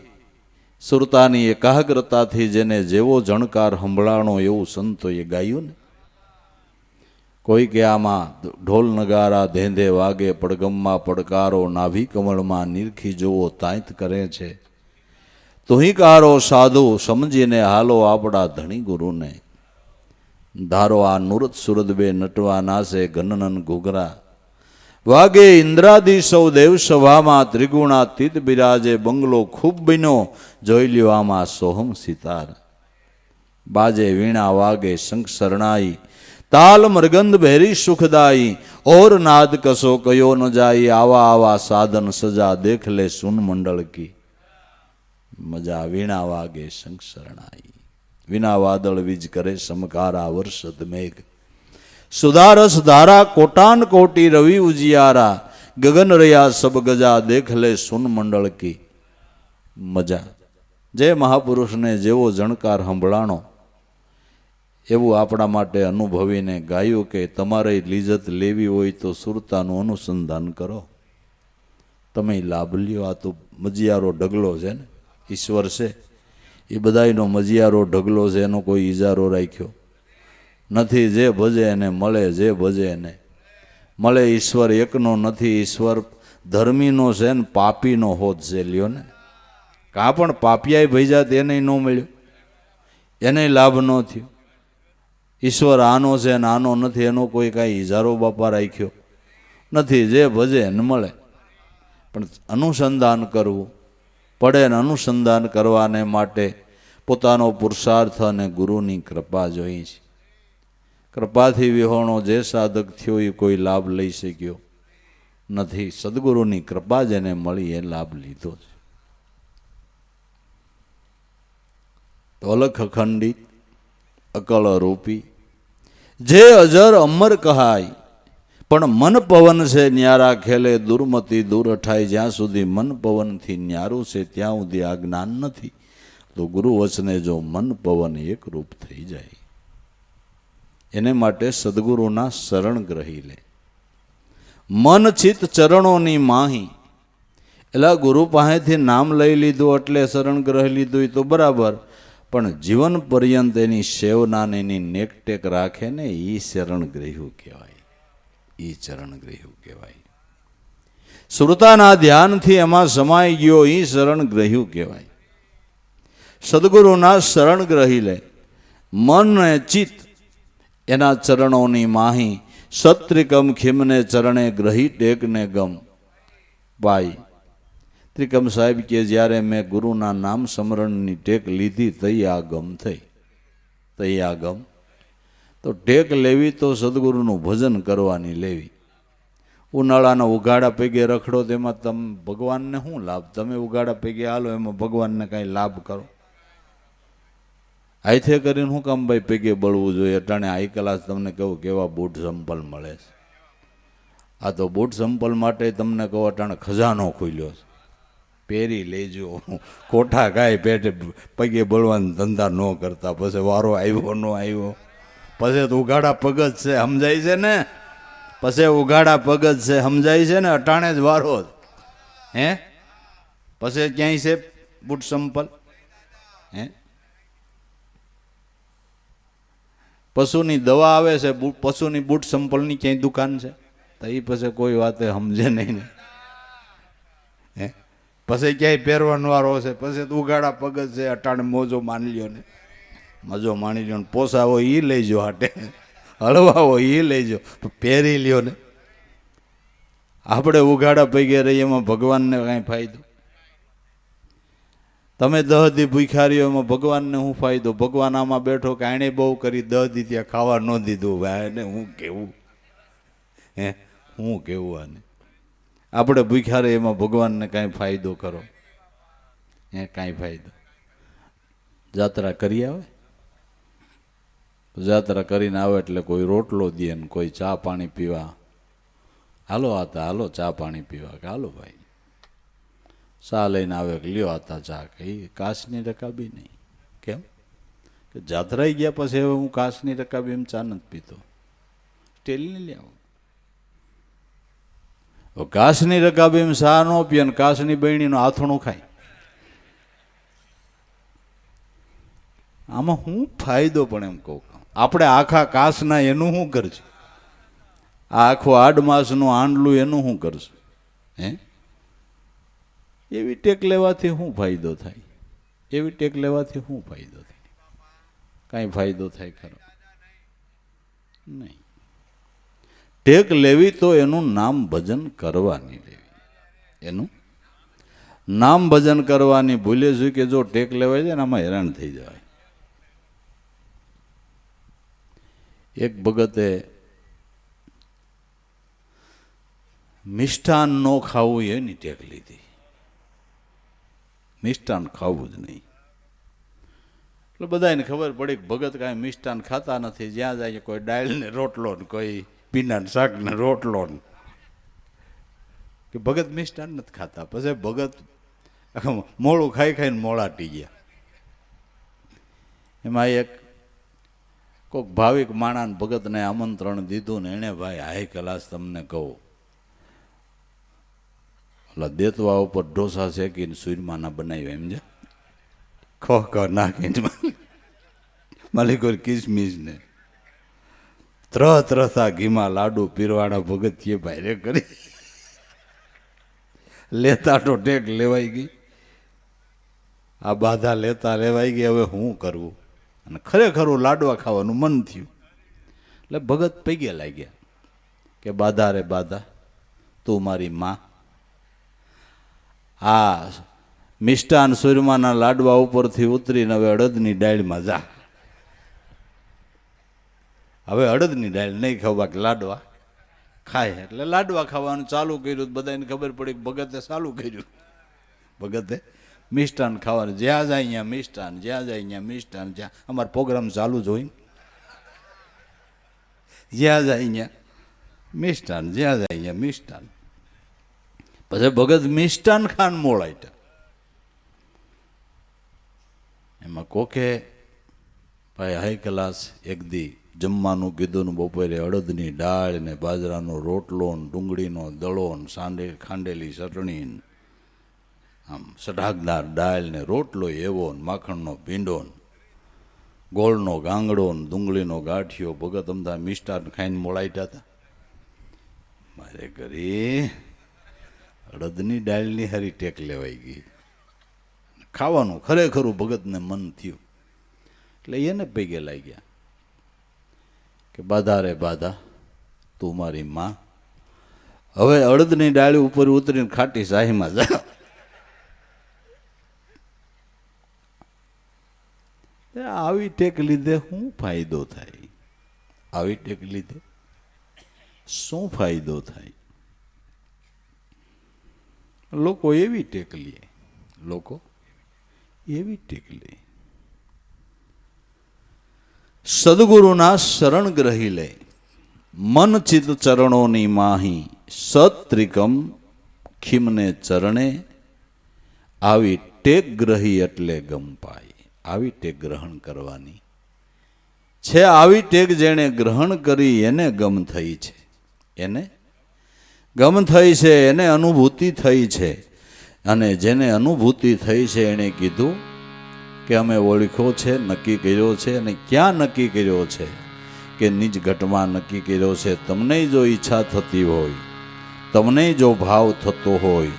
સુરતાની એકાગ્રતાથી જેને જેવો જણકાર સંભળાણો એવું સંતોએ ગાયું ને. કોઈ કે આમાં ઢોલ નગારા ધેંધે વાગે, પડગમમાં પડકારો, નાભી કમળમાં નિરખી જોવો તાંત કરે છે. તુહિકારો સાધુ સમજીને હાલો આપણા ધણી ગુરુને. ધારો આ નુરત સુરત 2 નટવા નાસે ઘનનન ઘૂઘરા. વાગે ઇન્દ્રાદિ સૌ દેવ સભામાં, ત્રિગુણાતીત બિરાજે બંગલો ખૂબ બન્યો. જોઈ લ્યો આમાં સોહમ સિતાર. બાજે વીણા વાગે શંખ શરણાઈ, તાલ મરગંદ ભેરી સુખદાઈ. ઓર નાદ કસો કયો ન જાય, આવા આવા સાધન સજા દેખ લે સુન મંડળ કી. મજા વીણા વાગે શંખ શરણાઈ. વિના વાદળ વીજ કરે સમકારા, વર્ષત મેઘ સુધારસ ધારા, કોટાન કોટી રવિ ઉજિયારા. ગગન રહ્યા સબ ગજા દેખ લે સુન મંડળ કી. મજા જે મહાપુરુષને જેવો જણકાર સંભળાણો એવું આપણા માટે અનુભવીને ગાયું કે તમારે લીજત લેવી હોય તો સુરતાનું અનુસંધાન કરો, તમે લાભ લ્યો. આ તો મજિયારો ઢગલો છે ને, ઈશ્વર છે એ બધાયનો મજિયારો ઢગલો છે, એનો કોઈ ઈજારો રાખ્યો નથી. જે ભજે એને મળે, જે ભજે એને મળે. ઈશ્વર એકનો નથી, ઈશ્વર ધર્મીનો છે ને પાપીનો હોત છે. લ્યો ને, કાં પણ પાપિયાય ભૈજા એને ન મળ્યો, એને લાભ ન થયો. ઈશ્વર આનો છે ને આનો નથી, એનો કોઈ કાંઈ ઈજારો બાપા રાખ્યો નથી. જે ભજે એને મળે, પણ અનુસંધાન કરવું પડે ને અનુસંધાન કરવાને માટે પોતાનો પુરુષાર્થ અને ગુરુની કૃપા જોઈ છે. કૃપાથી વિહોણો જે સાધક થયો એ કોઈ લાભ લઈ શક્યો નથી. સદગુરુની કૃપા જેને મળી એ લાભ લીધો છે. તો અલખ અખંડિત અકળ રૂપી જે અજર અમર કહાય, પણ મન પવન છે ન્યારા ખેલે દુર્મતી દૂર અઠાય. જ્યાં સુધી મન પવનથી ન્યારું છે ત્યાં સુધી આ જ્ઞાન નથી. તો ગુરુ વચને જો મન પવન એક રૂપ થઈ જાય, એને માટે સદગુરુના શરણ ગ્રહી લે. મન ચિત્ત ચરણોની માહી, એટલે ગુરુ પાસેથી નામ લઈ લીધું એટલે શરણ ગ્રહી લીધું એ તો બરાબર, પણ જીવન પર્યંત એની સેવનાને એની નેકટેક રાખે ને એ શરણ ગ્રહ્યું કહેવાય. એ ચરણ ગ્રહ્યું કહેવાય. શ્રુતાના ધ્યાનથી એમાં સમાઈ ગયો એ શરણ ગ્રહ્યું કહેવાય. સદગુરુના શરણ ગ્રહી લે. મન ને ચિત્ત એના ચરણોની માહી, સત્રિકમ ખિમને ચરણે ગ્રહી ટેકને ગમ. ભાઈ ત્રિકમ સાહેબ કે જ્યારે મેં ગુરુના નામ સ્મરણની ટેક લીધી તઈ આ ગમ થઈ. તઈ આ ગમ તો ટેક લેવી તો સદગુરુનું ભજન કરવાની લેવી. ઉનાળાના ઉઘાડા પૈગે રખડો તેમાં તમે ભગવાનને શું લાભ? તમે ઉઘાડા પૈગે હાલો એમાં ભગવાનને કાંઈ લાભ કરો? આઈથે કરીને શું કામ ભાઈ પૈગે બળવું જોઈએ? અટાણે હાઈ ક્લાસ તમને કહું કેવા બૂટ સંપલ મળે છે. આ તો બૂટ સંપલ માટે તમને કહું અટાણે ખજાનો ખુલ્યો છે. પહેરી લેજો, કોઠા ગાય પેટે પગે બળવાના ધંધા ન કરતા. પછી વારો આવ્યો ન આવ્યો, પછી તો ઉઘાડા પગ જ છે, સમજાય છે ને? પછી ઉઘાડા પગ જ છે, સમજાય છે ને? અટાણે જ વારો હે, પછી ક્યાંય છે બૂટ સંપલ? હે, પશુની દવા આવે છે, પશુની બૂટ સંપલની ક્યાંય દુકાન છે? તો એ પછી કોઈ વાતે સમજે નહીં ને. હે, પછી ક્યાંય પહેરવાનો વારો છે, પછી તો ઉઘાડા પગ જ છે. અટાણે મોજો માની લ્યો ને, મજો માની લ્યો ને. પોસા હોય એ લઈજો, હાટે હળવા હોય એ લઈજો, પહેરી લ્યો ને. આપણે ઉઘાડા પૈગે રહીએ એમાં ભગવાનને કાંઈ ફાયદો? તમે 10 દી ભૂખ્યા રહ્યો એમાં ભગવાનને શું ફાયદો? ભગવાન આમાં બેઠો કે આણે બહુ કરી 10 દી ત્યાં ખાવા ન દીધું. ભાઈ એને હું કેવું? હે, હું કેવું આને? આપણે ભૂખ્યા રહીએ એમાં ભગવાનને કાંઈ ફાયદો કરો? હે, કાંઈ ફાયદો? જાત્રા કરી આવે, જાત્રા કરીને આવે એટલે કોઈ રોટલો દે ને કોઈ ચા પાણી પીવા. હાલો આતા, હાલો ચા પાણી પીવા. કે હાલો ભાઈ ચા લઈને આવે કે લ્યો આતા ચા. કે એ કાચની રકાબી નહીં. કેમ કે જાત્રાઈ ગયા પછી હવે હું કાચની રકાબી એમ ચા નથી પીતો, સ્ટીલની લઈ આવો. કાચની રકાબી એમ ચા ન પીએ ને કાચની બહેણીનું આથણું ખાય. આમાં શું ફાયદો? પણ એમ કહું, આપણે આખા કાચના એનું શું કરશું? આ આખું આડમાસનું આંડલું એનું શું કરશું? હે, એવી ટેક લેવાથી શું ફાયદો થાય? એવી ટેક લેવાથી શું ફાયદો થાય? કાંઈ ફાયદો થાય ખરો? નહીં. ટેક લેવી તો એનું નામ ભજન કરવાની લેવી. એનું નામ ભજન કરવાની. ભૂલે છું કે જો ટેક લેવાય છે ને આમાં હેરાન થઈ જાય. એક ભગતે મિષ્ટાન ન ખાવું એની ટેક લીધી. મિષ્ટાન ખાવું જ નહીં. એટલે બધાને ખબર પડી કે ભગત કાંઈ મિષ્ટાન ખાતા નથી. જ્યાં જાય કોઈ દાળ ને રોટલો ને કોઈ પીના શાક ને રોટલો ને, કે ભગત મિષ્ટાન નથી ખાતા. પછી ભગત મોળું ખાઈ ખાઈને મોળાટી ગયા. એમાં એક કોઈક ભાવિક માણાને ભગતને આમંત્રણ દીધું ને એણે ભાઈ હાઈ ક્લાસ તમને કહું, એટલે દેતવા ઉપર ઢોસા શેકીને સૂરમાના બનાવ્યા. એમ છે ખોખ નાખીને માલિકોર કિસમિસ ને ત્રથા ઘીમાં લાડુ પીરવાડા ભગતીએ ભાઈરે કરી લેતા તો ટેક લેવાઈ ગઈ. આ બાધા લેતા લેવાઈ ગઈ. હવે શું કરવું? અને ખરેખરું લાડવા ખાવાનું મન થયું એટલે ભગત પૈગે લાગ્યા કે બાધા રે બાધા, તું મારી માં, આ મિષ્ટાન સુરમાના લાડવા ઉપરથી ઉતરીને હવે અડદની ડાળમાં જા. હવે અડદની ડાળ નહીં ખાવા કે લાડવા ખાય. એટલે લાડવા ખાવાનું ચાલુ કર્યું. બધાને ખબર પડી કે ભગતે ચાલુ કર્યું. ભગતે મિષ્ટાન ખાવાનું, જ્યાં જાય અહીંયા મિષ્ટાન, જ્યાં જાય અહીંયા મિષ્ટાન, જ્યાં અમારો પ્રોગ્રામ ચાલુ જ હોય, જ્યાં જાય અહીંયા મિષ્ટાન, જ્યાં જાય અહીંયા મિષ્ટાન. પછી ભગત મિષ્ટાન ખાન મોળાઈટા. એમાં કોકે ભાઈ હાઈ ક્લાસ એક દી જમવાનું કીધું ને બપોરે અડદની દાળ ને બાજરાનો રોટલો ને ડુંગળીનો દળો ને ખાંડેલી ચટણી, આમ સઢાગદાર દાળ ને રોટલો એવો ને માખણનો ભીંડો ને ગોળનો ગાંગડો ને ડુંગળીનો ગાંઠિયો. ભગત અમદા મિષ્ટાન ખાઈને મોળાઈટા હતા. મારે ઘરે અડદની દાળની હારી ટેક લેવાઈ ગઈ. ખાવાનું ખરેખરું ભગતને મન થયું એટલે એને પૈગે લાગ્યા કે બાધા રે બાધા તું મારી માં, હવે અડદની ડાળી ઉપર ઉતરીને ખાટી શાહીમાં જા. આવી ટેક લીધે શું ફાયદો થાય? આવી ટેક લીધે શું ફાયદો થાય? લોકો એવી ટેક લે, લોકો એવી ટેક લે. સદગુરુના શરણ ગ્રહી લે, મન ચિત ચરણોની માહી, સત્રિકમ ખીમને ચરણે, આવી ટેક ગ્રહી એટલે ગમ પાય. આવી ટેક ગ્રહણ કરવાની છે. આવી ટેક જેણે ગ્રહણ કરી એને ગમ થઈ છે, એને ગમ થઈ છે, એને અનુભૂતિ થઈ છે. અને જેને અનુભૂતિ થઈ છે એણે કીધું કે અમે ઓળખ્યો છે, નક્કી કર્યો છે. અને ક્યાં નક્કી કર્યો છે? કે નિજ ઘટમાં નક્કી કર્યો છે. તમને જો ઈચ્છા થતી હોય, તમને જો ભાવ થતો હોય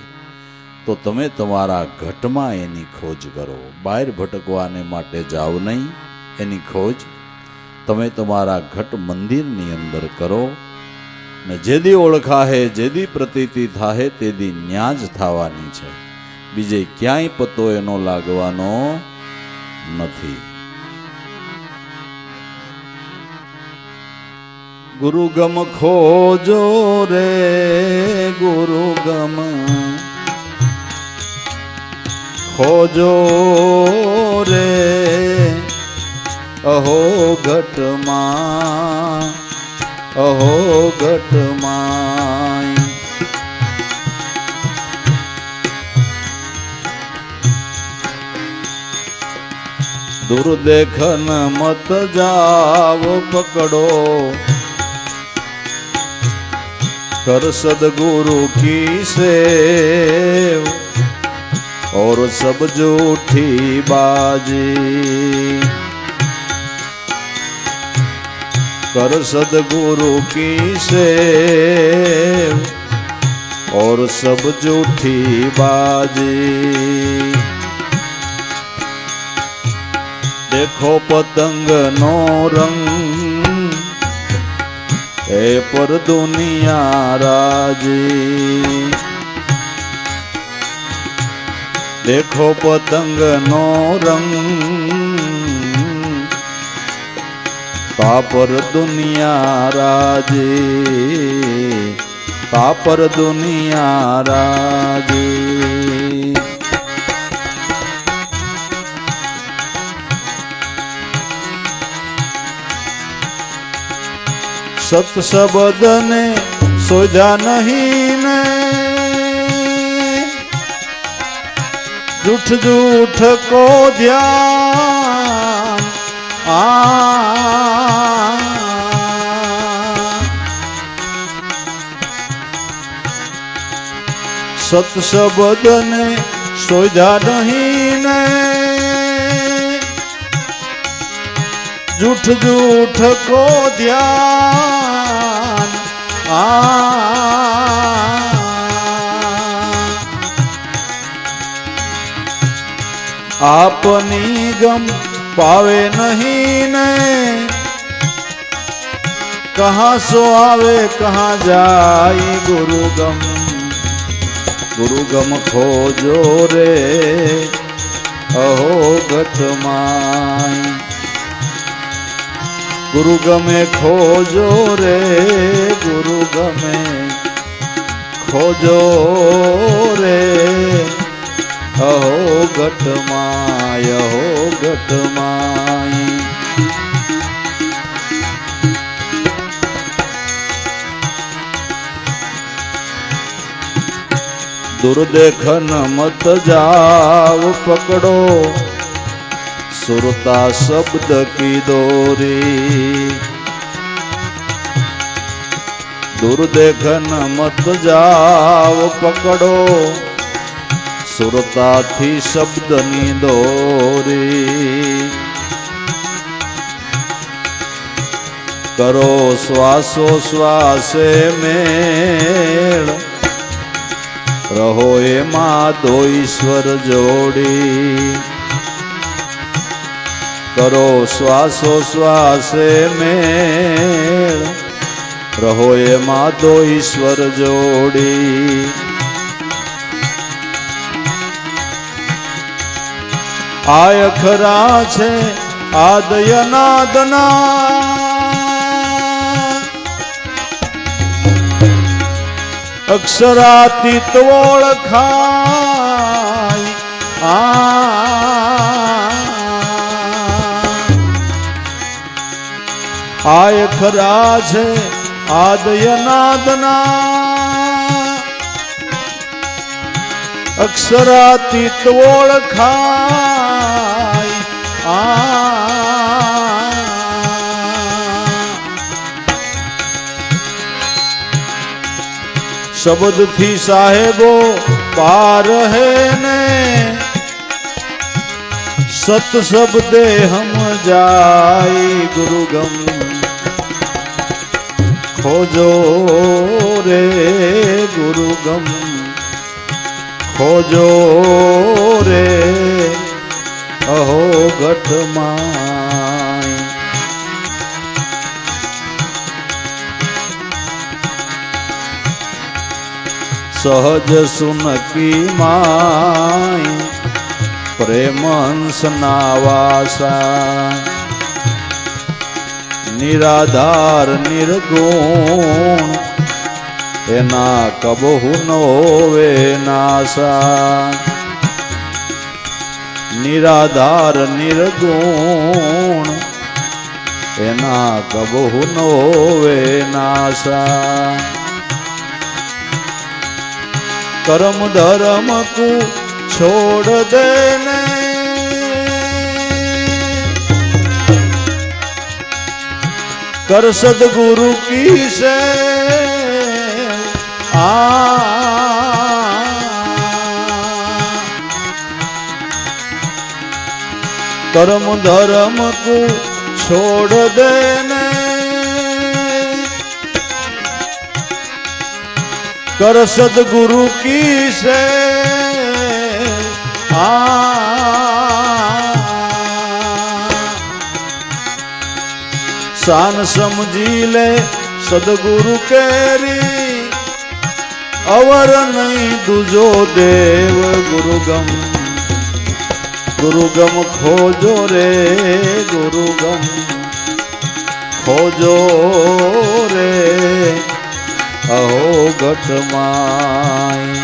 તો તમે તમારા ઘટમાં એની ખોજ કરો. બહાર ભટકવાને માટે જાઓ નહીં, એની ખોજ તમે તમારા ઘટ મંદિરની અંદર કરો. ને જેદી ઓળખાહે, જેદી પ્રતીતિ થાહે તેદી ન્યા જ થવાની છે. બીજે ક્યાંય પતો એનો લાગવાનો નથી. ગુરુગમ ખોજો રે ગુરુગમ ખોજો રે, અહો ઘટમાં, અહો ઘટમાં. દુર્દેખન મત જાવ પકડો, कर सदगुरु की सेव और सब झूठी बाजी, कर सदगुरु की सेव और सब झूठी बाजी. देखो पतंग नो रंग ए पर दुनिया राजी, देखो पतंग नो रंग ता पर दुनिया राजी, ता पर दुनिया राजी. सत शब्द ने सोजा नहीं ने, झूठ झूठ को ध्यान सत शब्द ने सोजा नहीं ने, झूठ झूठ को ध्यान आपनी गम पावे नहीं ने, कहाँ सो आवे कहाँ जाई गुरुगम, गुरुगम खोजो रे अहो घटमाई, गुरुगमे खोजो रे गुरुगमे खोजो रे अहो घट ઘટમાઈ दुर्देखन मत जाओ पकड़ो सुरता शब्द की डोरी दुर्देखन मत जाओ पकड़ो सुरता थी शब्द नी डोरी करो श्वासो श्वासे मेल रहो एमा दो ईश्वर जोड़ी करो श्वासो श्वासे मेल रहो एमा दो ईश्वर जोड़ी आय खरा छे आदय नादना अक्षरातीत ओळखाय आय खरा छे आदय नादना अक्षरातीत ओळखाय शब्द थी साहेबो पार है ने सत शब्दे हम जाई गुरुगम खोजो रे गुरुगम खोजो रे अहो घटमाई सहज सुनकी माई प्रेम हंस नावासा निराधार निर्गुण एना कबहु न होवे नासा निराधार निर्गुण एना कबहु न होवे नासा कर्म धर्म को छोड़ देने कर सदगुरु की से कर्म धर्म को छोड़ देने कर सदगुरु की से शान समझी ले सदगुरु केरी अवर नहीं दूजो देव गुरुगम गुरुगम खोजो रे गुरुगम खोजो रे अहो घटमाई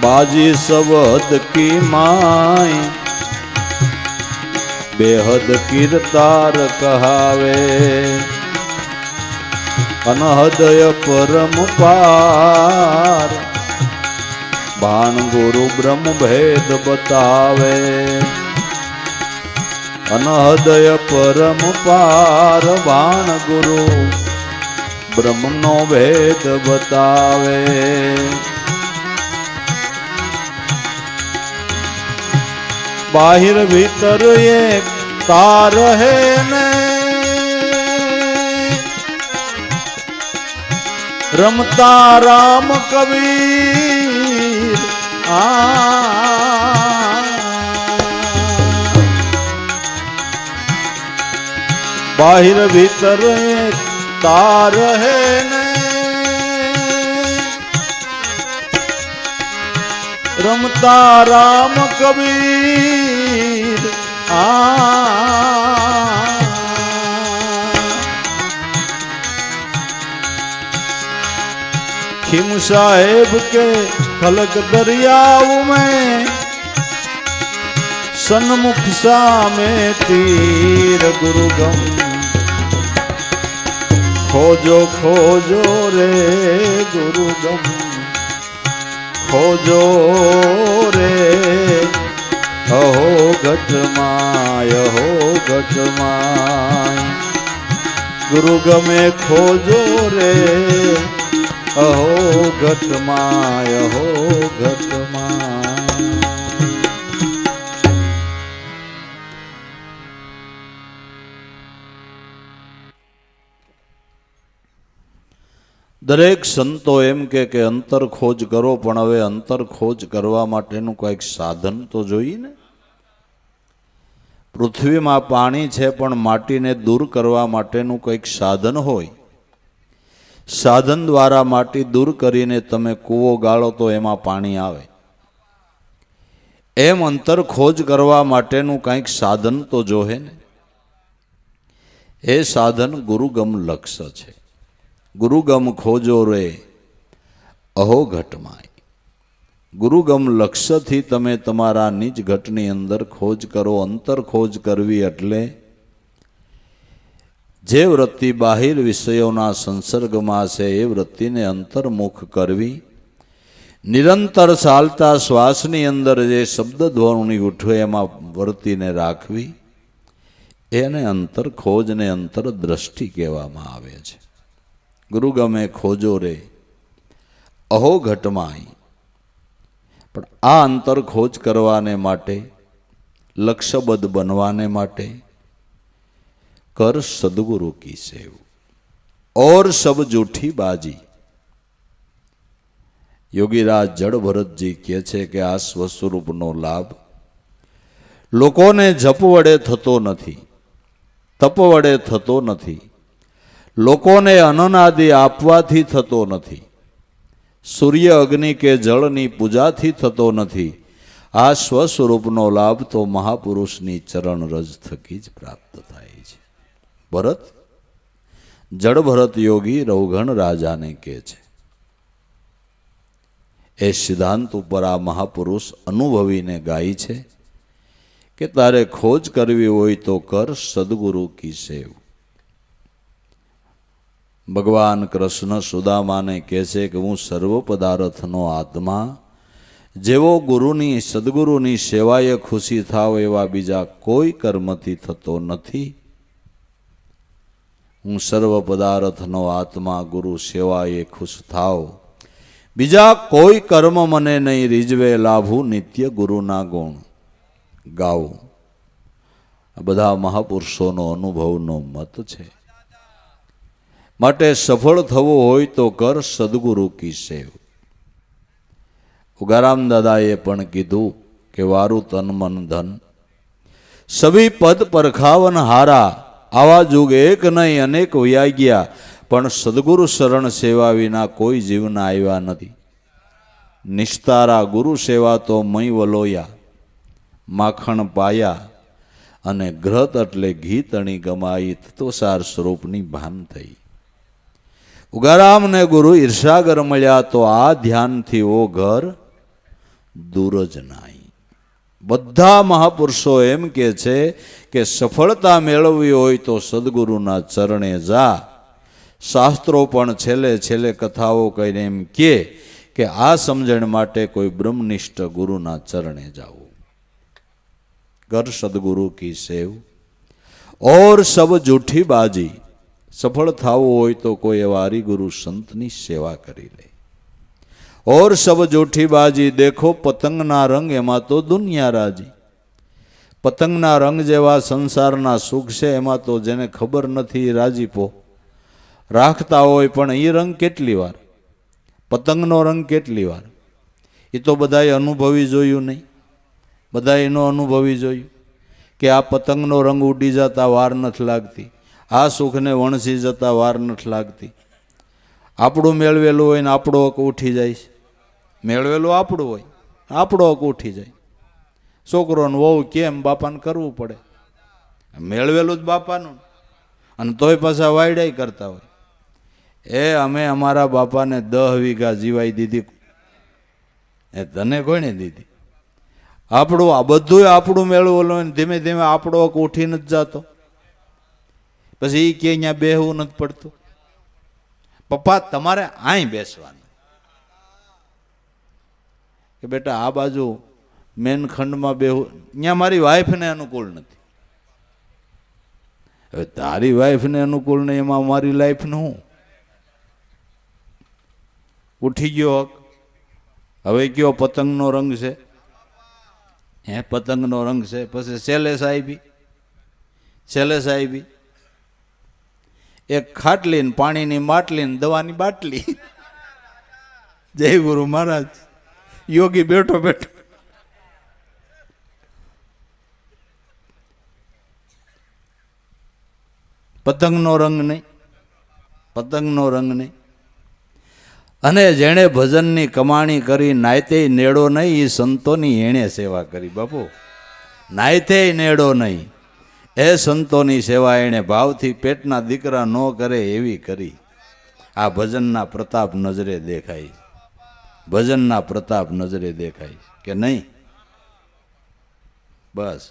बाजी सबद की माई बेहद कीर्तार कहावे अनहदय परम पार भान गुरु ब्रह्म भेद बतावे अनहदय परम पार भान गुरु ब्रह्म नो भेद बतावे बाहिर भीतर एक तार है ने रमता राम कबीर बाहिर भीतर एक तार है ने रमता राम कबीर खिम साहेब के खलक दरियाऊ में सन्मुख सामे तीर गुरुगम खोजो खोजो रे गुरुगम खोजो रे अहो घटमाय गुरुगमे खोजो रे अहो घटमाय દરેક સંતો એમ કે અંતર ખોજ કરો, પણ હવે અંતર ખોજ કરવા માટેનું કોઈક સાધન તો જોઈએ ને. પૃથ્વીમાં પાણી છે, પણ માટીને દૂર કરવા માટેનું કોઈક સાધન હોય. સાધન દ્વારા માટી દૂર કરીને તમે કૂવો ગાળો તો એમાં પાણી આવે. એમ અંતર ખોજ કરવા માટેનું કંઈક સાધન તો જોહે ને. એ સાધન ગુરુગમ લક્ષ્ય છે. ગુરુગમ ખોજો રે અહો ઘટમાય. ગુરુગમ લક્ષ્યથી તમે તમારા નિજ ઘટની અંદર ખોજ કરો. અંતર ખોજ કરવી એટલે જે વૃત્તિ બાહિર વિષયોના સંસર્ગમાં છે એ વૃત્તિને અંતર્મુખ કરવી. નિરંતર ચાલતા શ્વાસની અંદર જે શબ્દ ધ્વનિ ઉઠે એમાં વૃત્તિને રાખવી, એને અંતર ખોજને અંતર દ્રષ્ટિ કહેવામાં આવે છે. ગુરુગમે ખોજો રે અહો ઘટમાય. પણ આ અંતર ખોજ કરવાને માટે, લક્ષ્યબદ્ધ બનવાને માટે कर सदगुरु की सेव और सब जूठी बाजी. योगीराज जड़ भरत जी કહે છે કે આ સ્વસ્વરૂપનો લાભ લોકોને જપ વડે થતો નથી, તપ વડે થતો નથી, લોકોને અનનાદિ આપવાથી થતો નથી, સૂર્ય અગ્નિ કે જળની પૂજાથી થતો નથી. આ સ્વસ્વરૂપનો લાભ તો મહાપુરુષની ચરણ રજ થકી જ પ્રાપ્ત થાય છે. ભરત જડ ભરત યોગી રવઘણ રાજાને કહે છે. એ સિદ્ધાંત ઉપર આ મહાપુરુષ અનુભવીને ગાય છે કે તારે ખોજ કરવી હોય તો કર સદગુરુ કી સેવ. ભગવાન કૃષ્ણ સુદામાને કહે છે કે હું સર્વ પદાર્થનો આત્મા, જેવો ગુરુની સદગુરુની સેવાએ ખુશી થાવ એવા બીજા કોઈ કર્મથી થતો નથી. હું સર્વ પદાર્થનો આત્મા, ગુરુ સેવાએ ખુશ થાવ, બીજા કોઈ કર્મ મને નહીં રીઝવે, લાભું નિત્ય ગુરુના ગુણ ગાવું. આ બધા મહાપુરુષોનો અનુભવનો મત છે. માટે સફળ થવું હોય તો કર સદગુરુ કી સેવ. ઉગારામ દાદાએ પણ કીધું કે વારું તન મન ધન સભી પદ પરખાવન હારા. આવા જુગ એક નહીં અનેક વયા ગયા, પણ સદગુરુ શરણ સેવા વિના કોઈ જીવના આવ્યા નથી. નિસ્તારા ગુરુ સેવા તો મય વલોયા, માખણ પાયા અને ઘ્રત એટલે ઘી તણી ગમાઈ, તો સાર સ્વરૂપની ભાન થઈ. ઉગારામને ગુરુ ઈર્ષાગર મળ્યા તો આ ધ્યાનથી ઓ ઘર દૂર જ નાઈ. બધા મહાપુરુષો એમ કે છે કે સફળતા મેળવવી હોય તો સદગુરુના ચરણે જા. શાસ્ત્રો પણ છેલ્લે છેલ્લે કથાઓ કહીને એમ કે આ સમજણ માટે કોઈ બ્રહ્મનિષ્ઠ ગુરુના ચરણે જાવું. કર સદગુરુ કી સેવ ઓર સબ જૂઠી બાજી. સફળ થવું હોય તો કોઈ એવા હરિગુરુ સંતની સેવા કરી લે. ઓર સબ જૂઠી બાજી દેખો પતંગના રંગ, એમાં તો દુનિયા રાજી. પતંગના રંગ જેવા સંસારના સુખ છે, એમાં તો જેને ખબર નથી રાજીપો રાખતા હોય, પણ એ રંગ કેટલી વાર, પતંગનો રંગ કેટલી વાર, એ તો બધાએ અનુભવી જોયું નહીં. બધાએ એનો અનુભવી જોયું કે આ પતંગનો રંગ ઉડી જતા વાર નથી લાગતી, આ સુખને વણસી જતા વાર નથી લાગતી. આપણું મેળવેલું હોય ને આપણો હક ઉઠી જાય છે. મેળવેલું આપણું હોય, આપણો હક ઉઠી જાય. છોકરોને વહુ કેમ બાપાને કરવું પડે, મેળવેલું જ બાપાનું, અને તોય પાછા વાયડાઈ કરતા હોય. અમે અમારા બાપાને 10 વીઘા જીવાઈ દીધી. એ તને કોઈને દીધી? આપણું આ બધું આપણું મેળવું ઓલું, ધીમે ધીમે આપણો ઉઠી નથી જતો. પછી એ કે અહીંયા બેહવું નથી પડતું. પપ્પા તમારે અહીં બેસવાનું કે બેટા આ બાજુ મેન ખંડમાં બેહવું, અહીંયા મારી વાઈફને અનુકૂળ નથી. હવે તારી વાઈફને અનુકૂળ નહીં, એમાં મારી લાઈફનું હું? ઉઠી ગયો હક. હવે કયો પતંગનો રંગ છે? પતંગનો રંગ છે. પછી સેલેસ આવી, સેલેસ આવી, એક ખાટલી ને પાણીની માટલી ને દવાની બાટલી. જય ગુરુ મહારાજ. યોગી બેઠો બેઠો પતંગનો રંગ નહીં, પતંગનો રંગ નહીં. અને જેણે ભજનની કમાણી કરી નાયતે નેડો નહીં, એ સંતોની એણે સેવા કરી. બાપુ નાયતે નેડો નહીં, એ સંતોની સેવા એણે ભાવથી પેટના દીકરા ન કરે એવી કરી. આ ભજનના પ્રતાપ નજરે દેખાય, ભજનના પ્રતાપ નજરે દેખાય કે નહીં? બસ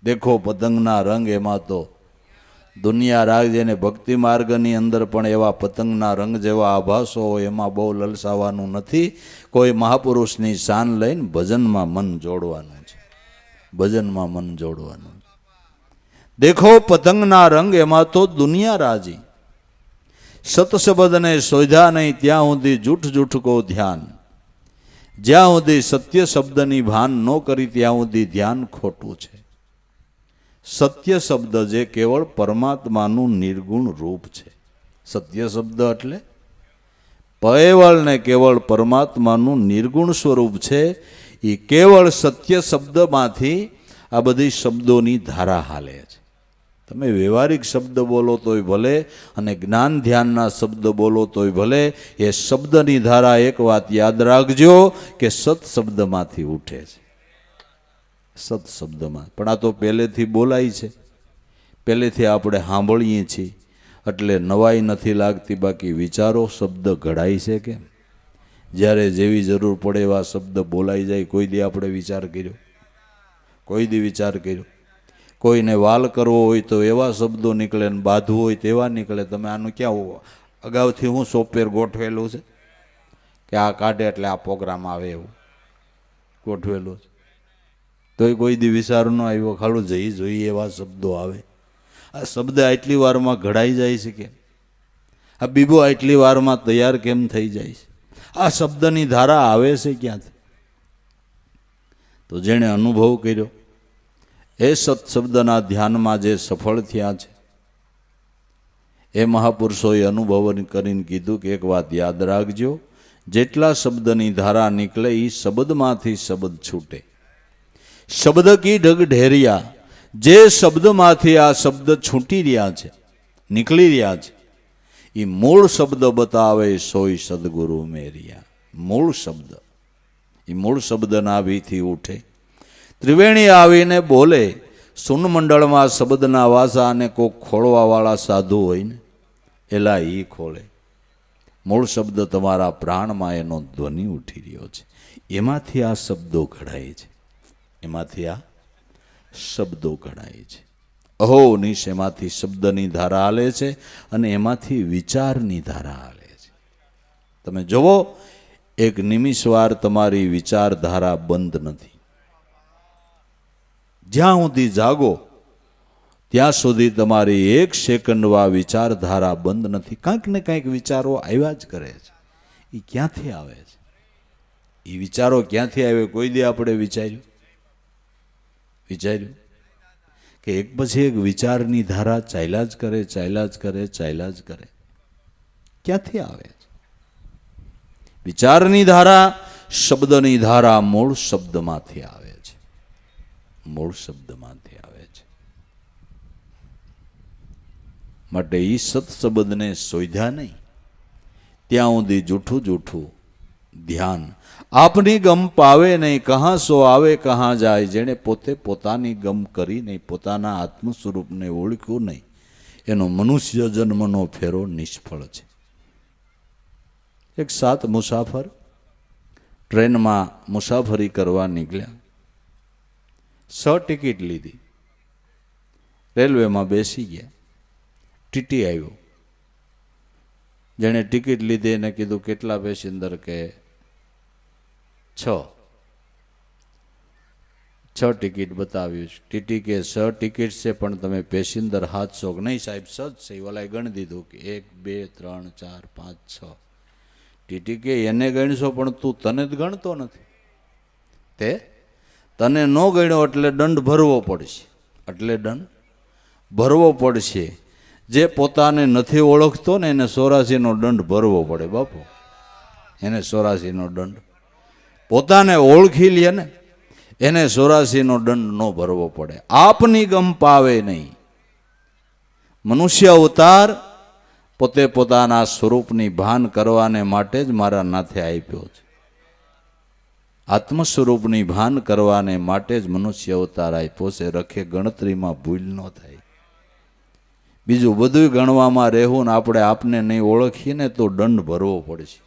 દેખો પતંગના રંગ. એમાં તો દુનિયા રાગ, જેને ભક્તિ માર્ગની અંદર પણ એવા પતંગના રંગ જેવા આભાસો હોય, એમાં બહુ લલસાવાનું નથી. કોઈ મહાપુરુષની શાન લઈને ભજનમાં મન જોડવાનું છે, ભજનમાં મન જોડવાનું. દેખો પતંગના રંગ, એમાં તો દુનિયા રાજી. સત શબ્દને શોધ્યા નહીં ત્યાં સુધી જૂઠ જૂઠ કો ધ્યાન. જ્યાં સુધી સત્ય શબ્દની ભાન ન કરી ત્યાં સુધી ધ્યાન ખોટું છે. સત્ય શબ્દ જે કેવળ પરમાત્માનું નિર્ગુણ રૂપ છે. સત્ય શબ્દ એટલે કેવળ ને કેવળ પરમાત્માનું નિર્ગુણ સ્વરૂપ છે. એ કેવળ સત્ય શબ્દમાંથી આ બધી શબ્દોની ધારા હાલે છે. તમે વ્યવહારિક શબ્દ બોલો તોય ભલે, અને જ્ઞાન ધ્યાનના શબ્દ બોલો તોય ભલે, એ શબ્દની ધારા એક વાત યાદ રાખજો કે સત શબ્દમાંથી ઉઠે છે, સત શબ્દમાં. પણ આ તો પહેલેથી બોલાય છે, પહેલેથી આપણે સાંભળીએ છીએ એટલે નવાઈ નથી લાગતી. બાકી વિચારો શબ્દ ઘડાય છે કેમ? જ્યારે જેવી જરૂર પડે એવા શબ્દ બોલાઈ જાય. કોઈ દી આપણે વિચાર કર્યો? કોઈ દી વિચાર કર્યો? કોઈને વાલ કરવો હોય તો એવા શબ્દો નીકળે, ને બાંધવું હોય તેવા નીકળે. તમે આનું ક્યાં અગાઉથી હું સોફ્ટવેર ગોઠવેલું છે કે આ કાઢે એટલે આ પ્રોગ્રામ આવે એવું ગોઠવેલું છે? તોય કોઈ દી વિચાર ન આવ્યો, ખાલું જઈ જોઈએ એવા શબ્દો આવે. આ શબ્દ આટલી વારમાં ઘડાઈ જાય છે કેમ? આ બીબો આટલી વારમાં તૈયાર કેમ થઈ જાય છે? આ શબ્દની ધારા આવે છે ક્યાંથી? તો જેણે અનુભવ કર્યો એ સત શબ્દના ધ્યાનમાં જે સફળ થયા છે, એ મહાપુરુષોએ અનુભવ કરીને કીધું કે એક વાત યાદ રાખજો, જેટલા શબ્દની ધારા નીકળે એ શબ્દમાંથી શબ્દ છૂટે. શબ્દ કી ઢગ ઢેરિયા. જે શબ્દમાંથી આ શબ્દ છૂટી રહ્યા છે, નીકળી રહ્યા છે, એ મૂળ શબ્દ બતાવે સોય સદગુરુ મેરિયા. મૂળ શબ્દ, એ મૂળ શબ્દ નાભીથી ઉઠે. ત્રિવેણી આવીને બોલે, સુનમંડળમાં શબ્દના વાસા, અને કોક ખોળવાવાળા સાધુ હોય ને એલા એ ખોળે. મૂળ શબ્દ તમારા પ્રાણમાં એનો ધ્વનિ ઉઠી રહ્યો છે. એમાંથી આ શબ્દો ઘડાય છે, એમાંથી આ શબ્દો ઘડાય છે. અહોનિશ એમાંથી શબ્દની ધારા હાલે છે, અને એમાંથી વિચારની ધારા હાલે છે. તમે જુઓ, એક નિમિષવાર તમારી વિચારધારા બંધ નથી. જ્યાં સુધી જાગો ત્યાં સુધી તમારી એક સેકન્ડમાં વિચારધારા બંધ નથી. કાંઈક ને કાંઈક વિચારો આવ્યા જ કરે છે. એ ક્યાંથી આવે છે? એ વિચારો ક્યાંથી આવે? કોઈ દી આપણે વિચાર્યું કે એક પછી એક વિચારની ધારા ચાલ્યા જ કરે, ચાલ્યા જ કરે, ચાલ્યા જ કરે? ક્યાંથી આવે છે વિચારની ધારા? શબ્દની ધારા મૂળ શબ્દમાંથી આવે છે, મૂળ શબ્દમાંથી આવે છે. માટે એ સત્શબ્દને શોધ્યા નહીં ત્યાં સુધી જૂઠું જૂઠું ધ્યાન. આપની ગમ પાવે નહીં, કહા સો આવે કહા જાય. જેણે પોતે પોતાની ગમ કરી નહીં, પોતાના આત્મ સ્વરૂપને ઓળખ્યું નહીં, એનો મનુષ્ય જન્મનો ફેરો નિષ્ફળ છે. એક 7 મુસાફર ટ્રેનમાં મુસાફરી કરવા નીકળ્યા. 6 ટિકિટ લીધી, રેલવેમાં બેસી ગયા. ટીટી આવ્યો. જેણે ટિકિટ લીધી એને કીધું કેટલા પેસેન્જર, કે 6 ટિકિટ બતાવ્યું છે. ટીટી કે 6 ટિકિટ છે પણ તમે પેસેન્જર 700 કે નહીં સાહેબ 6 જ છે. ઓલાએ ગણી દીધું કે 1 2 3 4 5 6. ટીટી કે એને ગણશો પણ તું તને જ ગણતો નથી. તે તને ન ગણ્યો એટલે દંડ ભરવો પડશે. એટલે દંડ ભરવો પડશે. જે પોતાને નથી ઓળખતો ને એને 84નો દંડ ભરવો પડે બાપુ. એને 84નો દંડ, પોતાને ઓળખી લે ને એને 84નો દંડ ન ભરવો પડે. આપની ગમ પાવે નહીં. મનુષ્ય અવતાર પોતે પોતાના સ્વરૂપની ભાન કરવાને માટે જ મારા નાથે આપ્યો છે. આત્મ સ્વરૂપની ભાન કરવાને માટે જ મનુષ્ય અવતાર આપ્યો છે. રખે ગણતરીમાં ભૂલ ન થાય. બીજું બધું ગણવામાં રહેવું ને આપણે આપને નહીં ઓળખીએ ને તો દંડ ભરવો પડશે.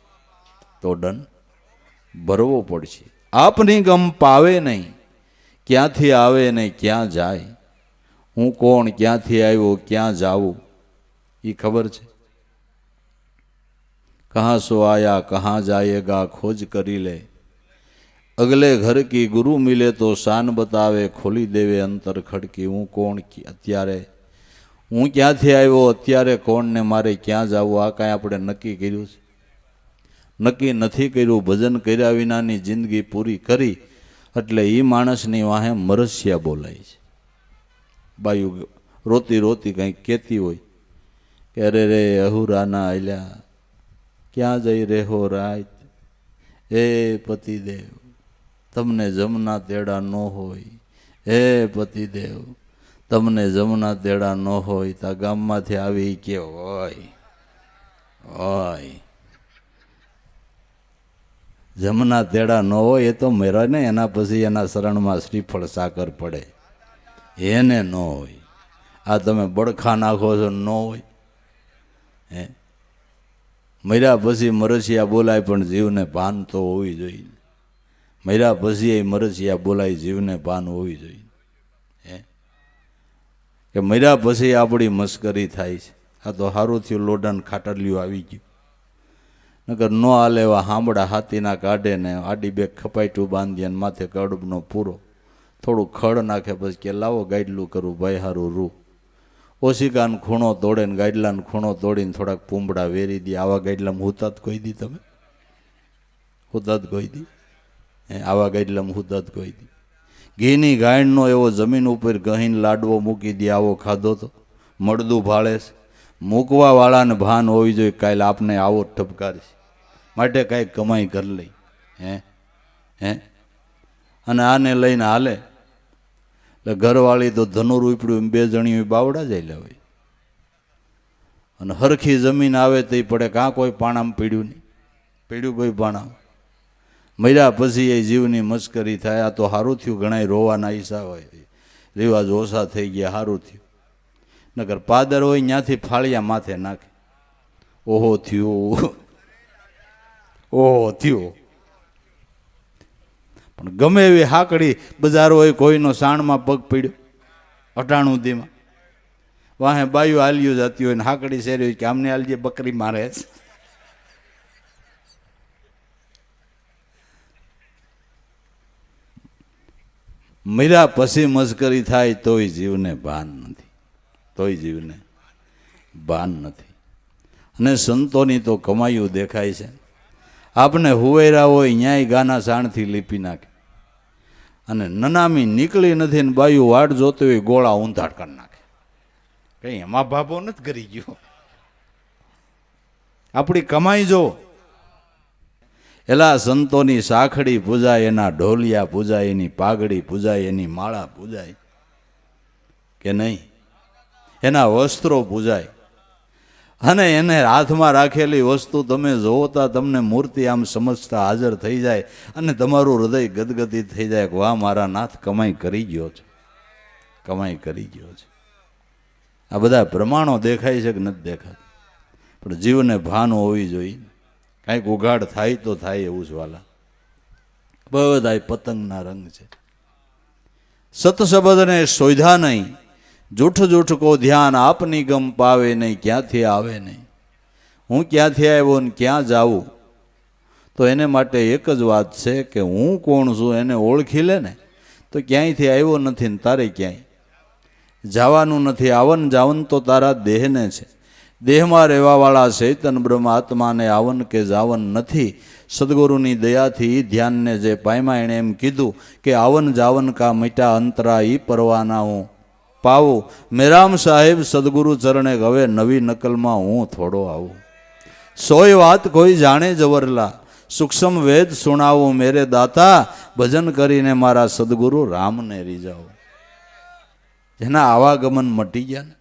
તો દંડ ભરવો પડશે. આપની ગમ પાવે નહીં. ક્યાંથી આવે ને ક્યાં જાય. હું કોણ, ક્યાંથી આવ્યો, ક્યાં જાવું એ ખબર છે. કહાં સો આયા કહાં જાયેગા ખોજ કરી લે. અગલે ઘર કી ગુરુ મિલે તો શાન બતાવે, ખોલી દેવે અંતર ખડકી. હું કોણ, અત્યારે હું ક્યાંથી આવ્યો, અત્યારે કોણ ને મારે ક્યાં જવું, આ કાંઈ આપણે નક્કી કર્યું છે? નક્કી નથી કર્યું. ભજન કર્યા વિનાની જિંદગી પૂરી કરી એટલે એ માણસની વાહે મરસિયા બોલાય છે. બાયું રોતી રોતી કંઈક કહેતી હોય કે અરે રે અહુરાના આલ્યા ક્યાં જઈ રહ્યો રાત, હે પતિદેવ તમને જમના તેડા ન હોય, હે પતિદેવ તમને જમના તેડા ન હોય તા ગામમાંથી આવી કે હોય હોય જમના તેડા ન હોય એ તો મેરા ને એના પછી એના શરણમાં શ્રીફળ સાકર પડે, એને ન હોય. આ તમે બળખા નાખો છો ન હોય. હે મર્યા પછી મરસિયા બોલાય પણ જીવને ભાન તો હોવી જોઈએ. મર્યા પછી એ મરસિયા બોલાય, જીવને ભાન હોવી જોઈએ. હે કે મર્યા પછી આપણી મસ્કરી થાય છે. આ તો સારું થયું લોડાને ખાટલિયું આવી ગયું. નકર ન હાલે એવા હાંભળા હાથીના કાઢે ને આડી બે ખપાઈટું બાંધીએ ને માથે કડબનો પૂરો થોડું ખડ નાખે પછી કે લાવો ગાઈડલું કરું ભાઈ હારું રૂ. ઓશિકાને ખૂણો તોડે ને ગાઈડલાને ખૂણો તોડીને થોડાક પૂંબડા વેરી દે. આવા ગાઈડલામાં હુતા જ કોઈ દી તમે? હુતા જ કોઈ દી? આવા ગાઈડલામાં હુતા જ કોઈ દી? ઘીની ગાયણનો એવો જમીન ઉપર ગહીને લાડવો મૂકી દે આવો ખાધો તો મળદું ભાળે છે. મૂકવા વાળાને ભાન હોવી જોઈએ કાલે આપને આવો ઠપકારીશ માટે કાંઈક કમાઈ કરી લઈ. હે હે અને આને લઈને હાલે એટલે ઘરવાળી તો ધનુર ઉપડ્યું 2 જણીઓ બાવડા જાય હોય. અને હરખી જમીન આવે તો પડે કાં કોઈ પાણામાં પીડ્યું નહીં, પીડ્યું કોઈ પાણામાં. મર્યા પછી એ જીવની મસ્કરી થાય. આ તો સારું થયું ઘણા રોવાના હિસાબ હોય, રિવાજ ઓછા થઈ ગયા, સારું થયું. નગર પાદર હોય ત્યાંથી ફાળિયા માથે નાખે. ઓહો થયું, ઓહો થયું. પણ ગમે એવી હાકડી બજાર હોય, કોઈનો સાણમાં પગ પીડ્યો 98 દીમાં વાહે બાયું હાલ્યું જતી હોય ને હાકડી શેરી હોય કે આમને હાલજે બકરી મારે. મર્યા પછી મસ્કરી થાય તોય જીવને ભાન નથી, તોય જીવને ભાન નથી. અને સંતોની તો કમાયું દેખાય છે. આપને હુવેરા હોય ન્યાય ગાના સાણથી લીપી નાખે. અને નનામી નીકળી નથી ને બાયું વાટ જોતી હોય ગોળા ઊંધાડ કરી નાખે. કઈ એમાં ભાભો નથી કરી ગયો. આપણી કમાઈ જો. એલા સંતોની સાખડી પૂજાય, એના ઢોલિયા પૂજાય, એની પાઘડી પૂજાય, એની માળા પૂજાય કે નહીં? એના વસ્ત્રો પૂજાય. અને એને હાથમાં રાખેલી વસ્તુ તમે જોતા તમને મૂર્તિ આમ સમજતા હાજર થઈ જાય અને તમારું હૃદય ગદગદિત થઈ જાય કે વાહ મારા નાથ કમાઈ કરી ગયો છે, કમાઈ કરી ગયો છે. આ બધા પ્રમાણો દેખાય છે કે નથી દેખાતા? પણ જીવને ભાન હોવી જોઈએ. કાંઈક ઉઘાડ થાય તો થાય એવું જ વાલા. બધા પતંગના રંગ છે. સતશબ્દને શોધ્યા નહીં, જૂઠ જૂઠ કો ધ્યાન આપની ગમ પાવે નહીં, ક્યાંથી આવે નહીં. હું ક્યાંથી આવ્યો ને ક્યાં જાઉં, તો એને માટે એક જ વાત છે કે હું કોણ છું એને ઓળખી લે ને તો ક્યાંયથી આવ્યો નથી ને તારે ક્યાંય જવાનું નથી. આવન જાવન તો તારા દેહને છે, દેહમાં રહેવાવાળા ચૈતન બ્રહ્મ આત્માને આવન કે જાવન નથી. સદગુરુની દયાથી ઈ ધ્યાનને જે પામ્યા એણે એમ કીધું કે આવન જાવન કા મિટા અંતરા ઈ પરવાના હું પાવું. મેરામ સાહેબ સદગુરુ ચરણે હવે નવી નકલમાં હું થોડો આવું. સોય વાત કોઈ જાણે જવરલા, સૂક્ષ્મ વેદ સુણાવું મેરે દાતા, ભજન કરીને મારા સદગુરુ રામને રીઝાવો. જેના આવાગમન મટી ગયા ને,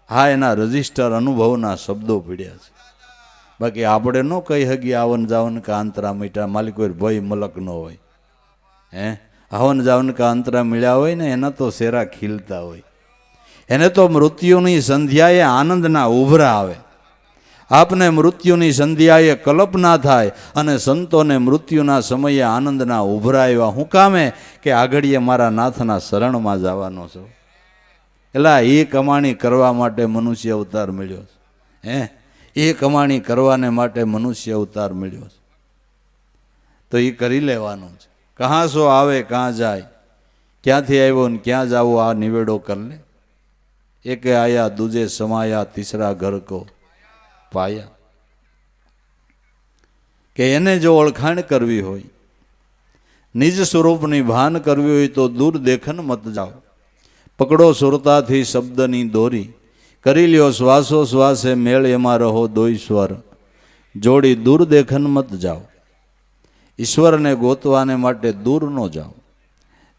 હા એના રજિસ્ટર અનુભવના શબ્દો પીડ્યા છે. બાકી આપણે ન કહી હગી આવન જાવન કા અંતરા મીઠા, માલિક કોઈ ભય મલક ન હોય. આવન જાવન કા અંતરા મળ્યા હોય ને એના તો શેરા ખીલતા હોય. એને તો મૃત્યુની સંધ્યાએ આનંદના ઉભરા આવે. આપને મૃત્યુની સંધ્યાએ કલ્પના થાય અને સંતોને મૃત્યુના સમયે આનંદના ઉભરા આવ્યા. હું કામે કે આગળીએ મારા નાથના શરણમાં જવાનો છો. એલા એ કમાણી કરવા માટે મનુષ્ય અવતાર મળ્યો છે. એ કમાણી કરવાને માટે મનુષ્ય અવતાર મળ્યો છે. તો એ કરી લેવાનું છે. કહાં સો આવે કાં જાય, ક્યાંથી આવ્યો ને ક્યાં જાવો આ નિવેડો કર લે. એકે આયા દૂજે સમાયા, તીસરા ઘર કો પાયા. કે એને જો ઓળખાણ કરવી હોય, નિજ સ્વરૂપની ભાન કરવી હોય તો દૂર દેખન મત જાઓ. પકડો સુરતાથી શબ્દની દોરી, કરી લ્યો શ્વાસો શ્વાસે મેળ, એમાં રહો દોઈ સ્વર જોડી. દૂર દેખન મત જાઓ. ઈશ્વરને ગોતવાને માટે દૂર ન જાઓ.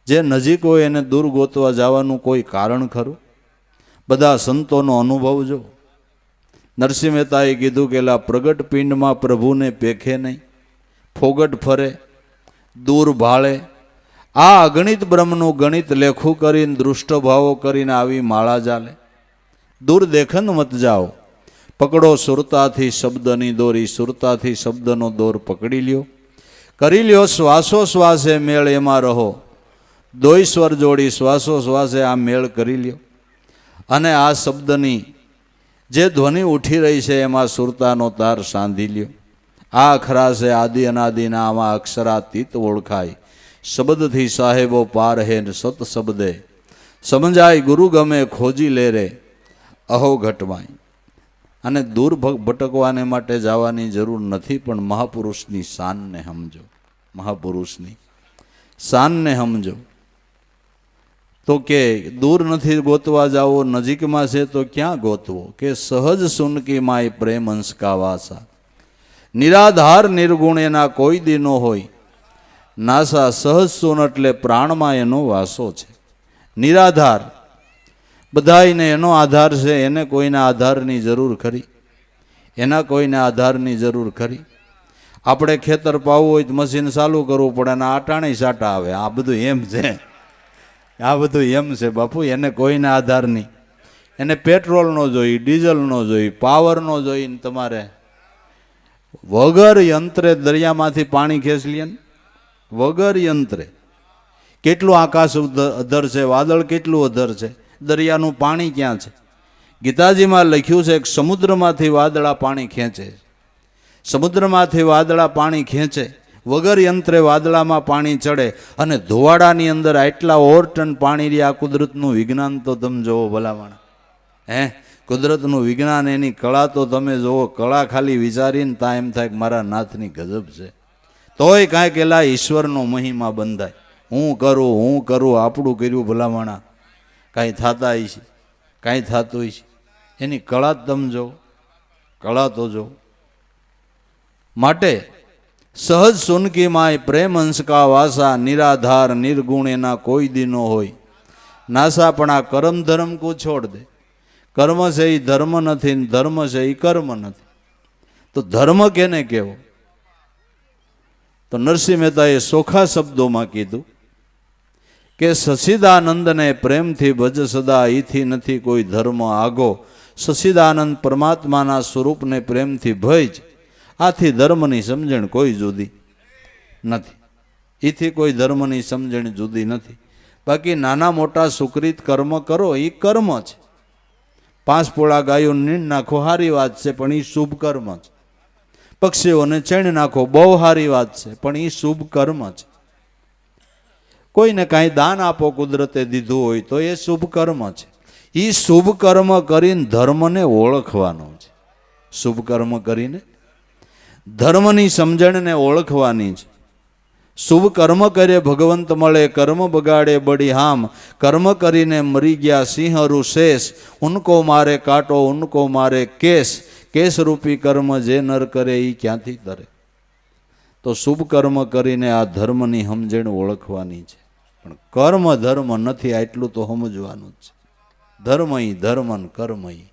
જે નજીક હોય એને દૂર ગોતવા જવાનું કોઈ કારણ ખરું? બધા સંતોનો અનુભવ જો. નરસિંહ મહેતાએ કીધું કે લા પ્રગટ પિંડમાં પ્રભુને પેખે નહીં, ફોગટ ફરે દૂર ભાળે. આ અગણિત બ્રહ્મનું ગણિત લેખું કરીને દૃષ્ટ ભાવો કરીને આવી માળા ચાલે. દૂર દેખન મત જાઓ. પકડો સુરતાથી શબ્દની દોરી, સુરતાથી શબ્દનો દોર પકડી લ્યો. કરી લ્યો શ્વાસો શ્વાસે મેળ, એમાં રહો દોઈ સ્વર જોડી. શ્વાસો શ્વાસે આ મેળ કરી લ્યો અને આ શબ્દની જે ધ્વનિ ઉઠી રહી છે એમાં સુરતાનો તાર સાંધી લ્યો. આ અખરા છે આદિ અનાદિના, આમાં અક્ષરાતીત ઓળખાય. શબ્દથી સાહેબો પાર હે ને સત શબ્દે સમજાય, ગુરુ ગમે ખોજી લે રે અહો ઘટમાય. અને દૂર ભટકવાને માટે જવાની જરૂર નથી, પણ મહાપુરુષની શાનને સમજો. મહાપુરુષની શાનને સમજો. તો કે દૂર નથી ગોતવા જાવો, નજીકમાં છે તો ક્યાં ગોતવો. કે સહજ સુનકી માય પ્રેમ અંશ કા વાસા, નિરાધાર નિર્ગુણ એના કોઈ દી ન હોય. નાસા સહજ સુન એટલે પ્રાણમાં એનો વાસો છે. નિરાધાર બધાયને એનો આધાર છે, એને કોઈના આધારની જરૂર ખરી? એના કોઈને આધારની જરૂર ખરી? આપણે ખેતર પાવું હોય તો મશીન ચાલુ કરવું પડે અને આટાણી સાટા આવે. આ બધું એમ છે, આ બધું એમ છે બાપુ. એને કોઈના આધાર નહીં. એને પેટ્રોલ નો જોઈ, ડીઝલ નો જોઈ, પાવર નો જોઈ. તમારે વગર યંત્રે દરિયામાંથી પાણી ખેંચી લે ને, વગર યંત્રે. કેટલું આકાશ અધર છે, વાદળ કેટલું અધર છે, દરિયાનું પાણી ક્યાં છે? ગીતાજીમાં લખ્યું છે કે સમુદ્રમાંથી વાદળા પાણી ખેંચે. સમુદ્રમાંથી વાદળા પાણી ખેંચે, વગર યંત્રે વાદળામાં પાણી ચડે અને ધોવાડાની અંદર આટલા ઓર ટન પાણી રહે. આ કુદરતનું વિજ્ઞાન તો તમે જોવો ભલામણ. કુદરતનું વિજ્ઞાન, એની કળા તો તમે જોવો. કળા ખાલી વિચારીને તા એમ થાય કે મારા નાથની ગજબ છે. તોય કાંઈક એલા ઈશ્વરનો મહિમા બંધાય. હું કરું આપણું કર્યું ભલામણા. કાંઈ થતા છે, કાંઈ થતું છે. એની કળા જ તમે જો, કળા તો જો. માટે સહજ સુનકી માય પ્રેમ અંશ કા વાસા, નિરાધાર નિર્ગુણ એના કોઈ દી નો હોય. નાસા પણ આ કર્મ ધર્મ કો છોડ દે. કર્મ છે એ ધર્મ નથી, ધર્મ છે એ કર્મ નથી. તો ધર્મ કેને કહેવો? તો નરસિંહ મહેતાએ સોખા શબ્દોમાં કીધું કે સચિદાનંદને પ્રેમથી ભજ સદા, ઈથી નથી કોઈ ધર્મ આગો. સચિદાનંદ પરમાત્માના સ્વરૂપને પ્રેમથી ભજ આથી ધર્મની સમજણ કોઈ જુદી નથી. એથી કોઈ ધર્મની સમજણ જુદી નથી. બાકી નાના મોટા સુકૃત કર્મ કરો એ કર્મ છે. 5 પોળા ગાયો નીણ નાખો સારી વાત છે, પણ એ શુભ કર્મ છે. પક્ષીઓને ચણ નાખો બહુ સારી વાત છે, પણ એ શુભ કર્મ છે. કોઈને કાંઈ દાન આપો કુદરતે દીધું હોય તો એ શુભ કર્મ છે. એ શુભ કર્મ કરીને ધર્મને ઓળખવાનો છે. શુભ કર્મ કરીને ધર્મની સમજણને ઓળખવાની છે. શુભ કર્મ કરે ભગવંત મળે, કર્મ બગાડે બડી હામ. કર્મ કરીને મરી ગયા સિંહરુ શેષ, ઉનકો મારે કાંટો ઉનકો મારે કેસ. કેસરૂપી કર્મ જે નર કરે એ ક્યાંથી તરે. તો શુભ કર્મ કરીને આ ધર્મની સમજણ ઓળખવાની છે. પણ કર્મ ધર્મ નથી, આટલું તો સમજવાનું જ છે. ધર્મ ઈ ધર્મ ને કર્મ ઈ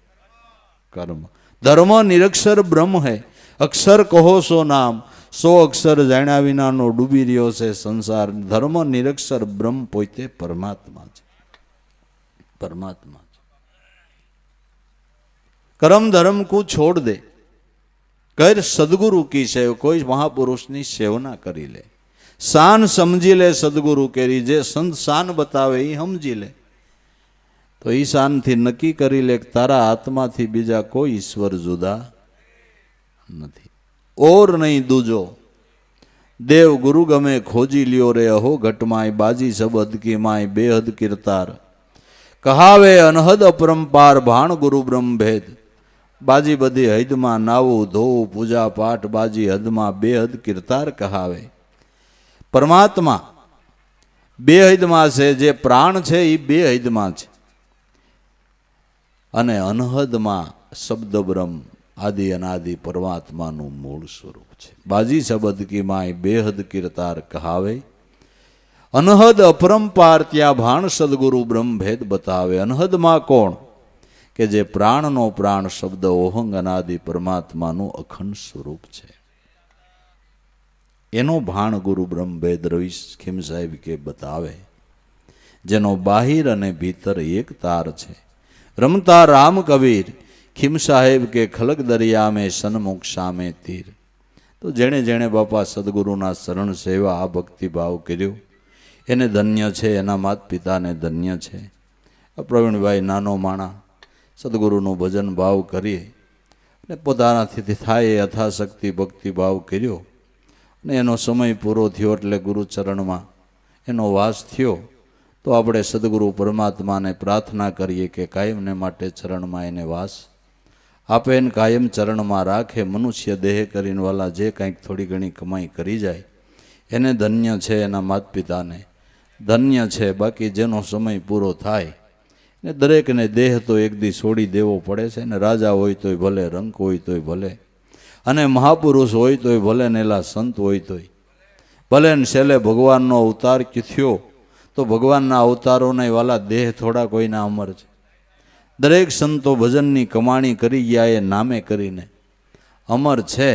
કર્મ. ધર્મ નિરક્ષર બ્રહ્મ હૈ, અક્ષર કહો સો નામ. 100 અક્ષર જાણ્યા વિનાનો ડૂબી રહ્યો છે સંસાર. ધર્મ નિરક્ષર બ્રહ્મ પોતે પરમાત્મા છે. પરમાત્મા છે. કર્મ ધર્મ કો છોડ દે, કર સદગુરુ કી સેવ. કોઈ મહાપુરુષની સેવના કરી લે, શાન સમજી લે સદગુરુ કેરી. જે સંત શાન બતાવે એ સમજી લે તો એ શાનથી નક્કી કરી લે કે તારા આત્માથી બીજા કોઈ ઈશ્વર જુદા નથી. ઓર નહીં દૂજો દેવ ગુરુ ગમે ખોજી લ્યો રે. અહો ઘટમાય બાજી સબદ કી માય બેહદ કિરતાર. કહાવે અનહદ અપરંપાર ભાણ ગુરુ બ્રહ્મ ભેદ. બાજી બધી હદમાં નાવું ધોવું પૂજા પાઠ બાજી હદમાં બેહદ કિરતાર કહાવે. પરમાત્મા બે હદમાં છે. જે પ્રાણ છે એ બે હદમાં છે, અને અનહદમાં શબ્દ બ્રહ્મ આદિ અનાદિ પરમાત્માનું મૂળ સ્વરૂપ છે. બાજી શબ્દ કી માય બેહદ કિરતાર કહાવે. અનહદ અપરંપાર ત્યાં ભાણ સદગુરુ બ્રહ્મ ભેદ બતાવે. અનહદમાં કોણ? કે જે પ્રાણનો પ્રાણ શબ્દ ઓહંગ અનાદિ પરમાત્માનું અખંડ સ્વરૂપ છે. એનો ભાણ ગુરુ બ્રહ્મ ભેદ રવિ ખીમ સાહેબ કે બતાવે. જેનો બાહિર અને ભીતર એક તાર છે. રમતા રામ કબીર ખીમ સાહેબ કે ખલક દરિયા મેં સન્મુખ સામે તીર. તો જેણે જેણે બાપા સદગુરુના શરણ સેવા આ ભક્તિભાવ કર્યો એને ધન્ય છે. એના માત પિતાને ધન્ય છે. પ્રવીણભાઈ નાનો માણા સદગુરુનું ભજન ભાવ કરીએ અને પોતાનાથી થાય એ યથાશક્તિ ભક્તિભાવ કર્યો અને એનો સમય પૂરો થયો એટલે ગુરુચરણમાં એનો વાસ થયો. તો આપણે સદગુરુ પરમાત્માને પ્રાર્થના કરીએ કે કાયમને માટે ચરણમાં એને વાસ આપે ને કાયમ ચરણમાં રાખે. મનુષ્ય દેહ કરીને વાલા જે કંઈક થોડી ઘણી કમાઈ કરી જાય એને ધન્ય છે, એના માત પિતાને ધન્ય છે. બાકી જેનો સમય પૂરો થાય ને દરેકને દેહ તો એક દી છોડી દેવો પડે છે ને. રાજા હોય તોય ભલે, રંક હોય તોય ભલે, અને મહાપુરુષ હોય તોય ભલે, ને એલા સંત હોય તોય ભલે, ને છેલ્લે ભગવાનનો અવતાર થયો તો ભગવાનના અવતારોને વાલા દેહ થોડા કોઈના અમર છે. દરેક સંતો ભજનની કમાણી કરી ગયા એ નામે કરીને અમર છે.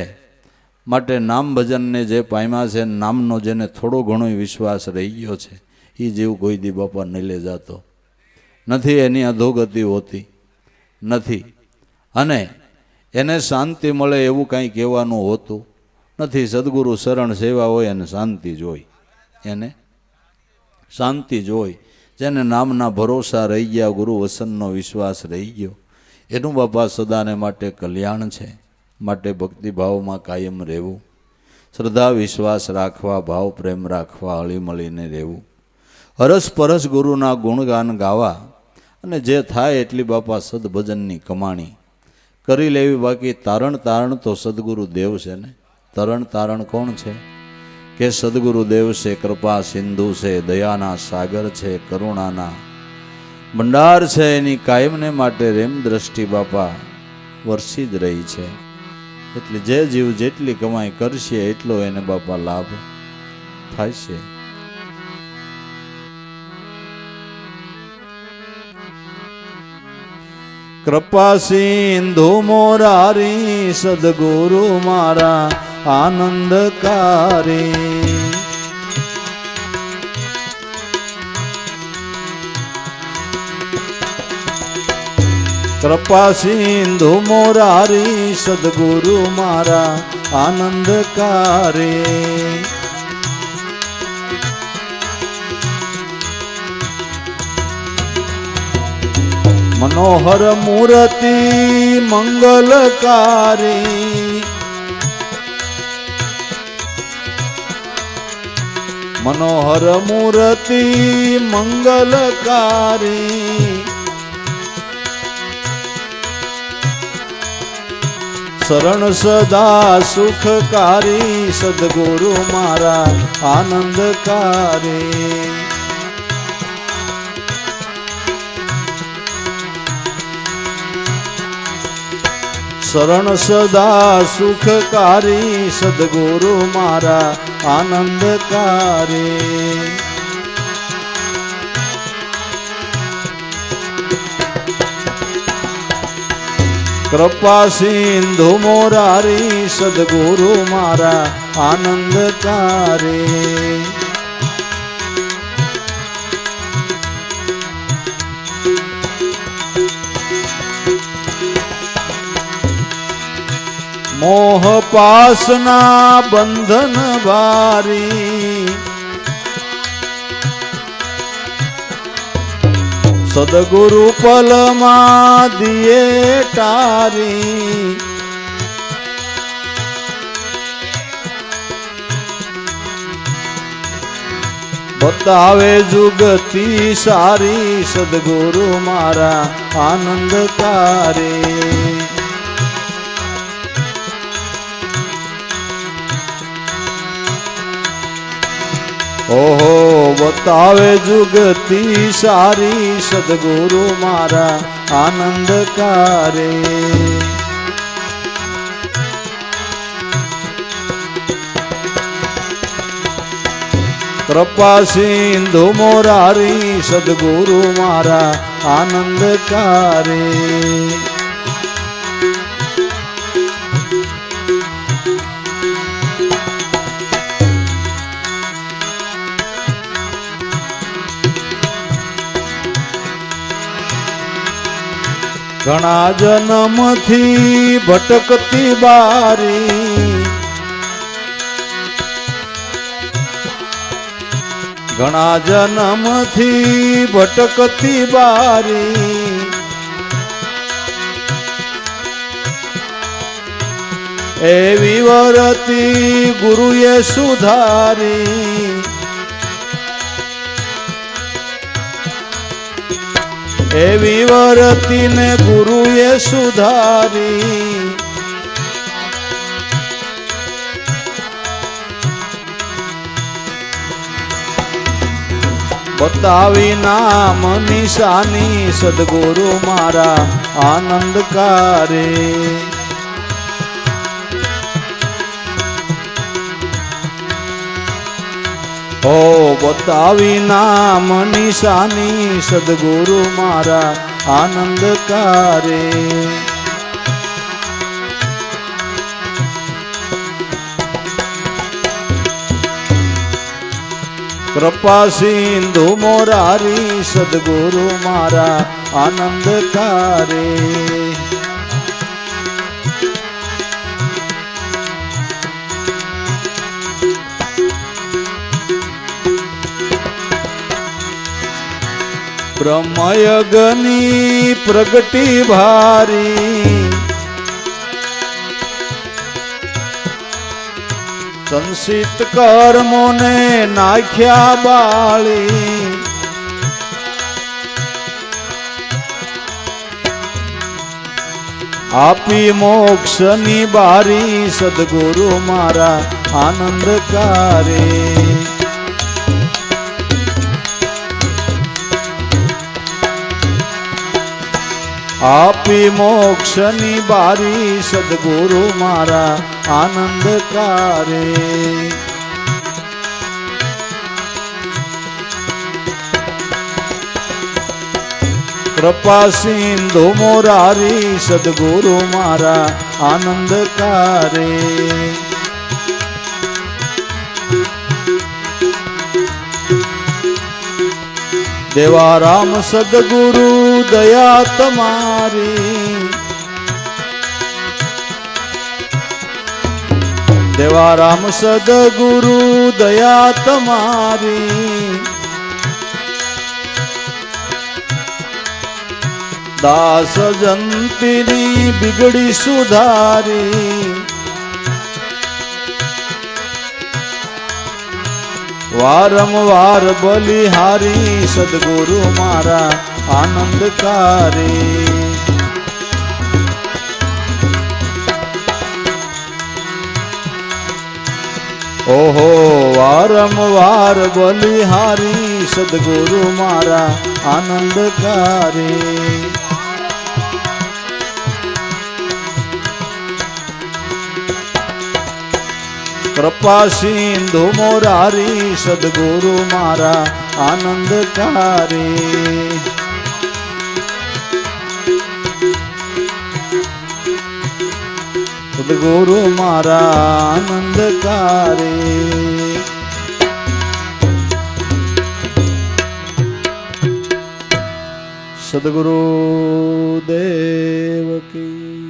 માટે નામ ભજનને જે પામ્યા છે, નામનો જેને થોડો ઘણો વિશ્વાસ રહી ગયો છે એ જેવું કોઈ દી બાપા નહીં લે જાતો નથી. એની અધોગતિ હોતી નથી અને એને શાંતિ મળે એવું કાંઈ કહેવાનું હોતું નથી. સદગુરુ શરણ સેવા હોય અને શાંતિ જોઈ, એને શાંતિ જોઈ. જેને નામના ભરોસા રહી ગયા, ગુરુ વસનનો વિશ્વાસ રહી ગયો, એનું બાપા સદાને માટે કલ્યાણ છે. માટે ભક્તિભાવમાં કાયમ રહેવું, શ્રદ્ધા વિશ્વાસ રાખવા, ભાવ પ્રેમ રાખવા, હળી મળીને રહેવું, હરસ પરસ ગુરુના ગુણગાન ગાવા અને જે થાય એટલી બાપા સદભજનની કમાણી કરી લેવી. બાકી તારણ તારણ તો સદગુરુ દેવ છે ને. તરણ તારણ કોણ છે? કે સદગુરુ દેવ છે. કૃપા સિંધુ છે, દયાના સાગર છે, કરુણાના ભંડાર છે. એની કાયમને માટે રેમ દ્રષ્ટિ બાપા વરસી જ રહી છે. એટલે જે જીવ જેટલી કમાઈ કરશે એટલો એને બાપા લાભ થાય છે. કૃપા સિંધુ મોરારી સદગુરુ મારા આનંદકારી. કૃપા સિંધુ મોરારી સદગુરુ મારા આનંદકારે. મનોહર મૂર્તિ મંગલકારી. મનોહર મૂર્તિ મંગલકારી. શરણ સદા સુખકારી સદગુરુ મારા આનંદકારી. શરણ સદા સુખકારી સદગુરુ મારા આનંદકારી. કૃપા સિંધુ મોરારી સદગુરુ મારા આનંદકારી. મોહ પાસના બંધન ભારી. સદગુરુ પલમાં દિયે ટારી. બતાવે જુગતી સારી સદગુરુ મારા આનંદકારી. ઓહો બતાવે જુગતી સારી સદગુરુ મારા આનંદકારી. કૃપા સિંધુ મોરારી સદગુરુ મારા આનંદકારી. ઘણા જન્મથી ભટકતી બારી. ઘણા જન્મથી ભટકતી બારી. એવી વરતી ગુરુએ સુધારી. એવી વરતીને ગુરુએ સુધારી. બતાવી નામ નિશાની સદગુરુ મારા આનંદકારી. ઓ બતાવી નામ નિશાની સદગુરુ મારા આનંદકારી. કૃપા સિંધુ મોરારી સદગુરુ મારા આનંદકારી. બ્રહ્મયગની પ્રગટી ભારી. સંસિત કર્મોને નાખ્યા બાળી. આપી મોક્ષની બારી સદગુરુ મારા આનંદકારી. આપી મોક્ષની બારી સદગુરુ મારા આનંદકારી. કૃપા સિંધુ મોરારી સદગુરુ મારા આનંદકારી. દેવારામ સદગુરુ દયા તમારી. દેવારામ સદગુરુ દયા તમારી, દાસ જંતીની બિગડી સુધારી, વારંવાર બલિહારી સદગુરુ મારા આનંદકારી. ઓહો વારંવાર બલિહારી સદગુરુ મારા આનંદકારી. કૃપા સિંધુ મોરારી સદગુરુ મારા આનંદકારી. સદગુરુ મારા આનંદકારી. સદગુરુ દેવ કી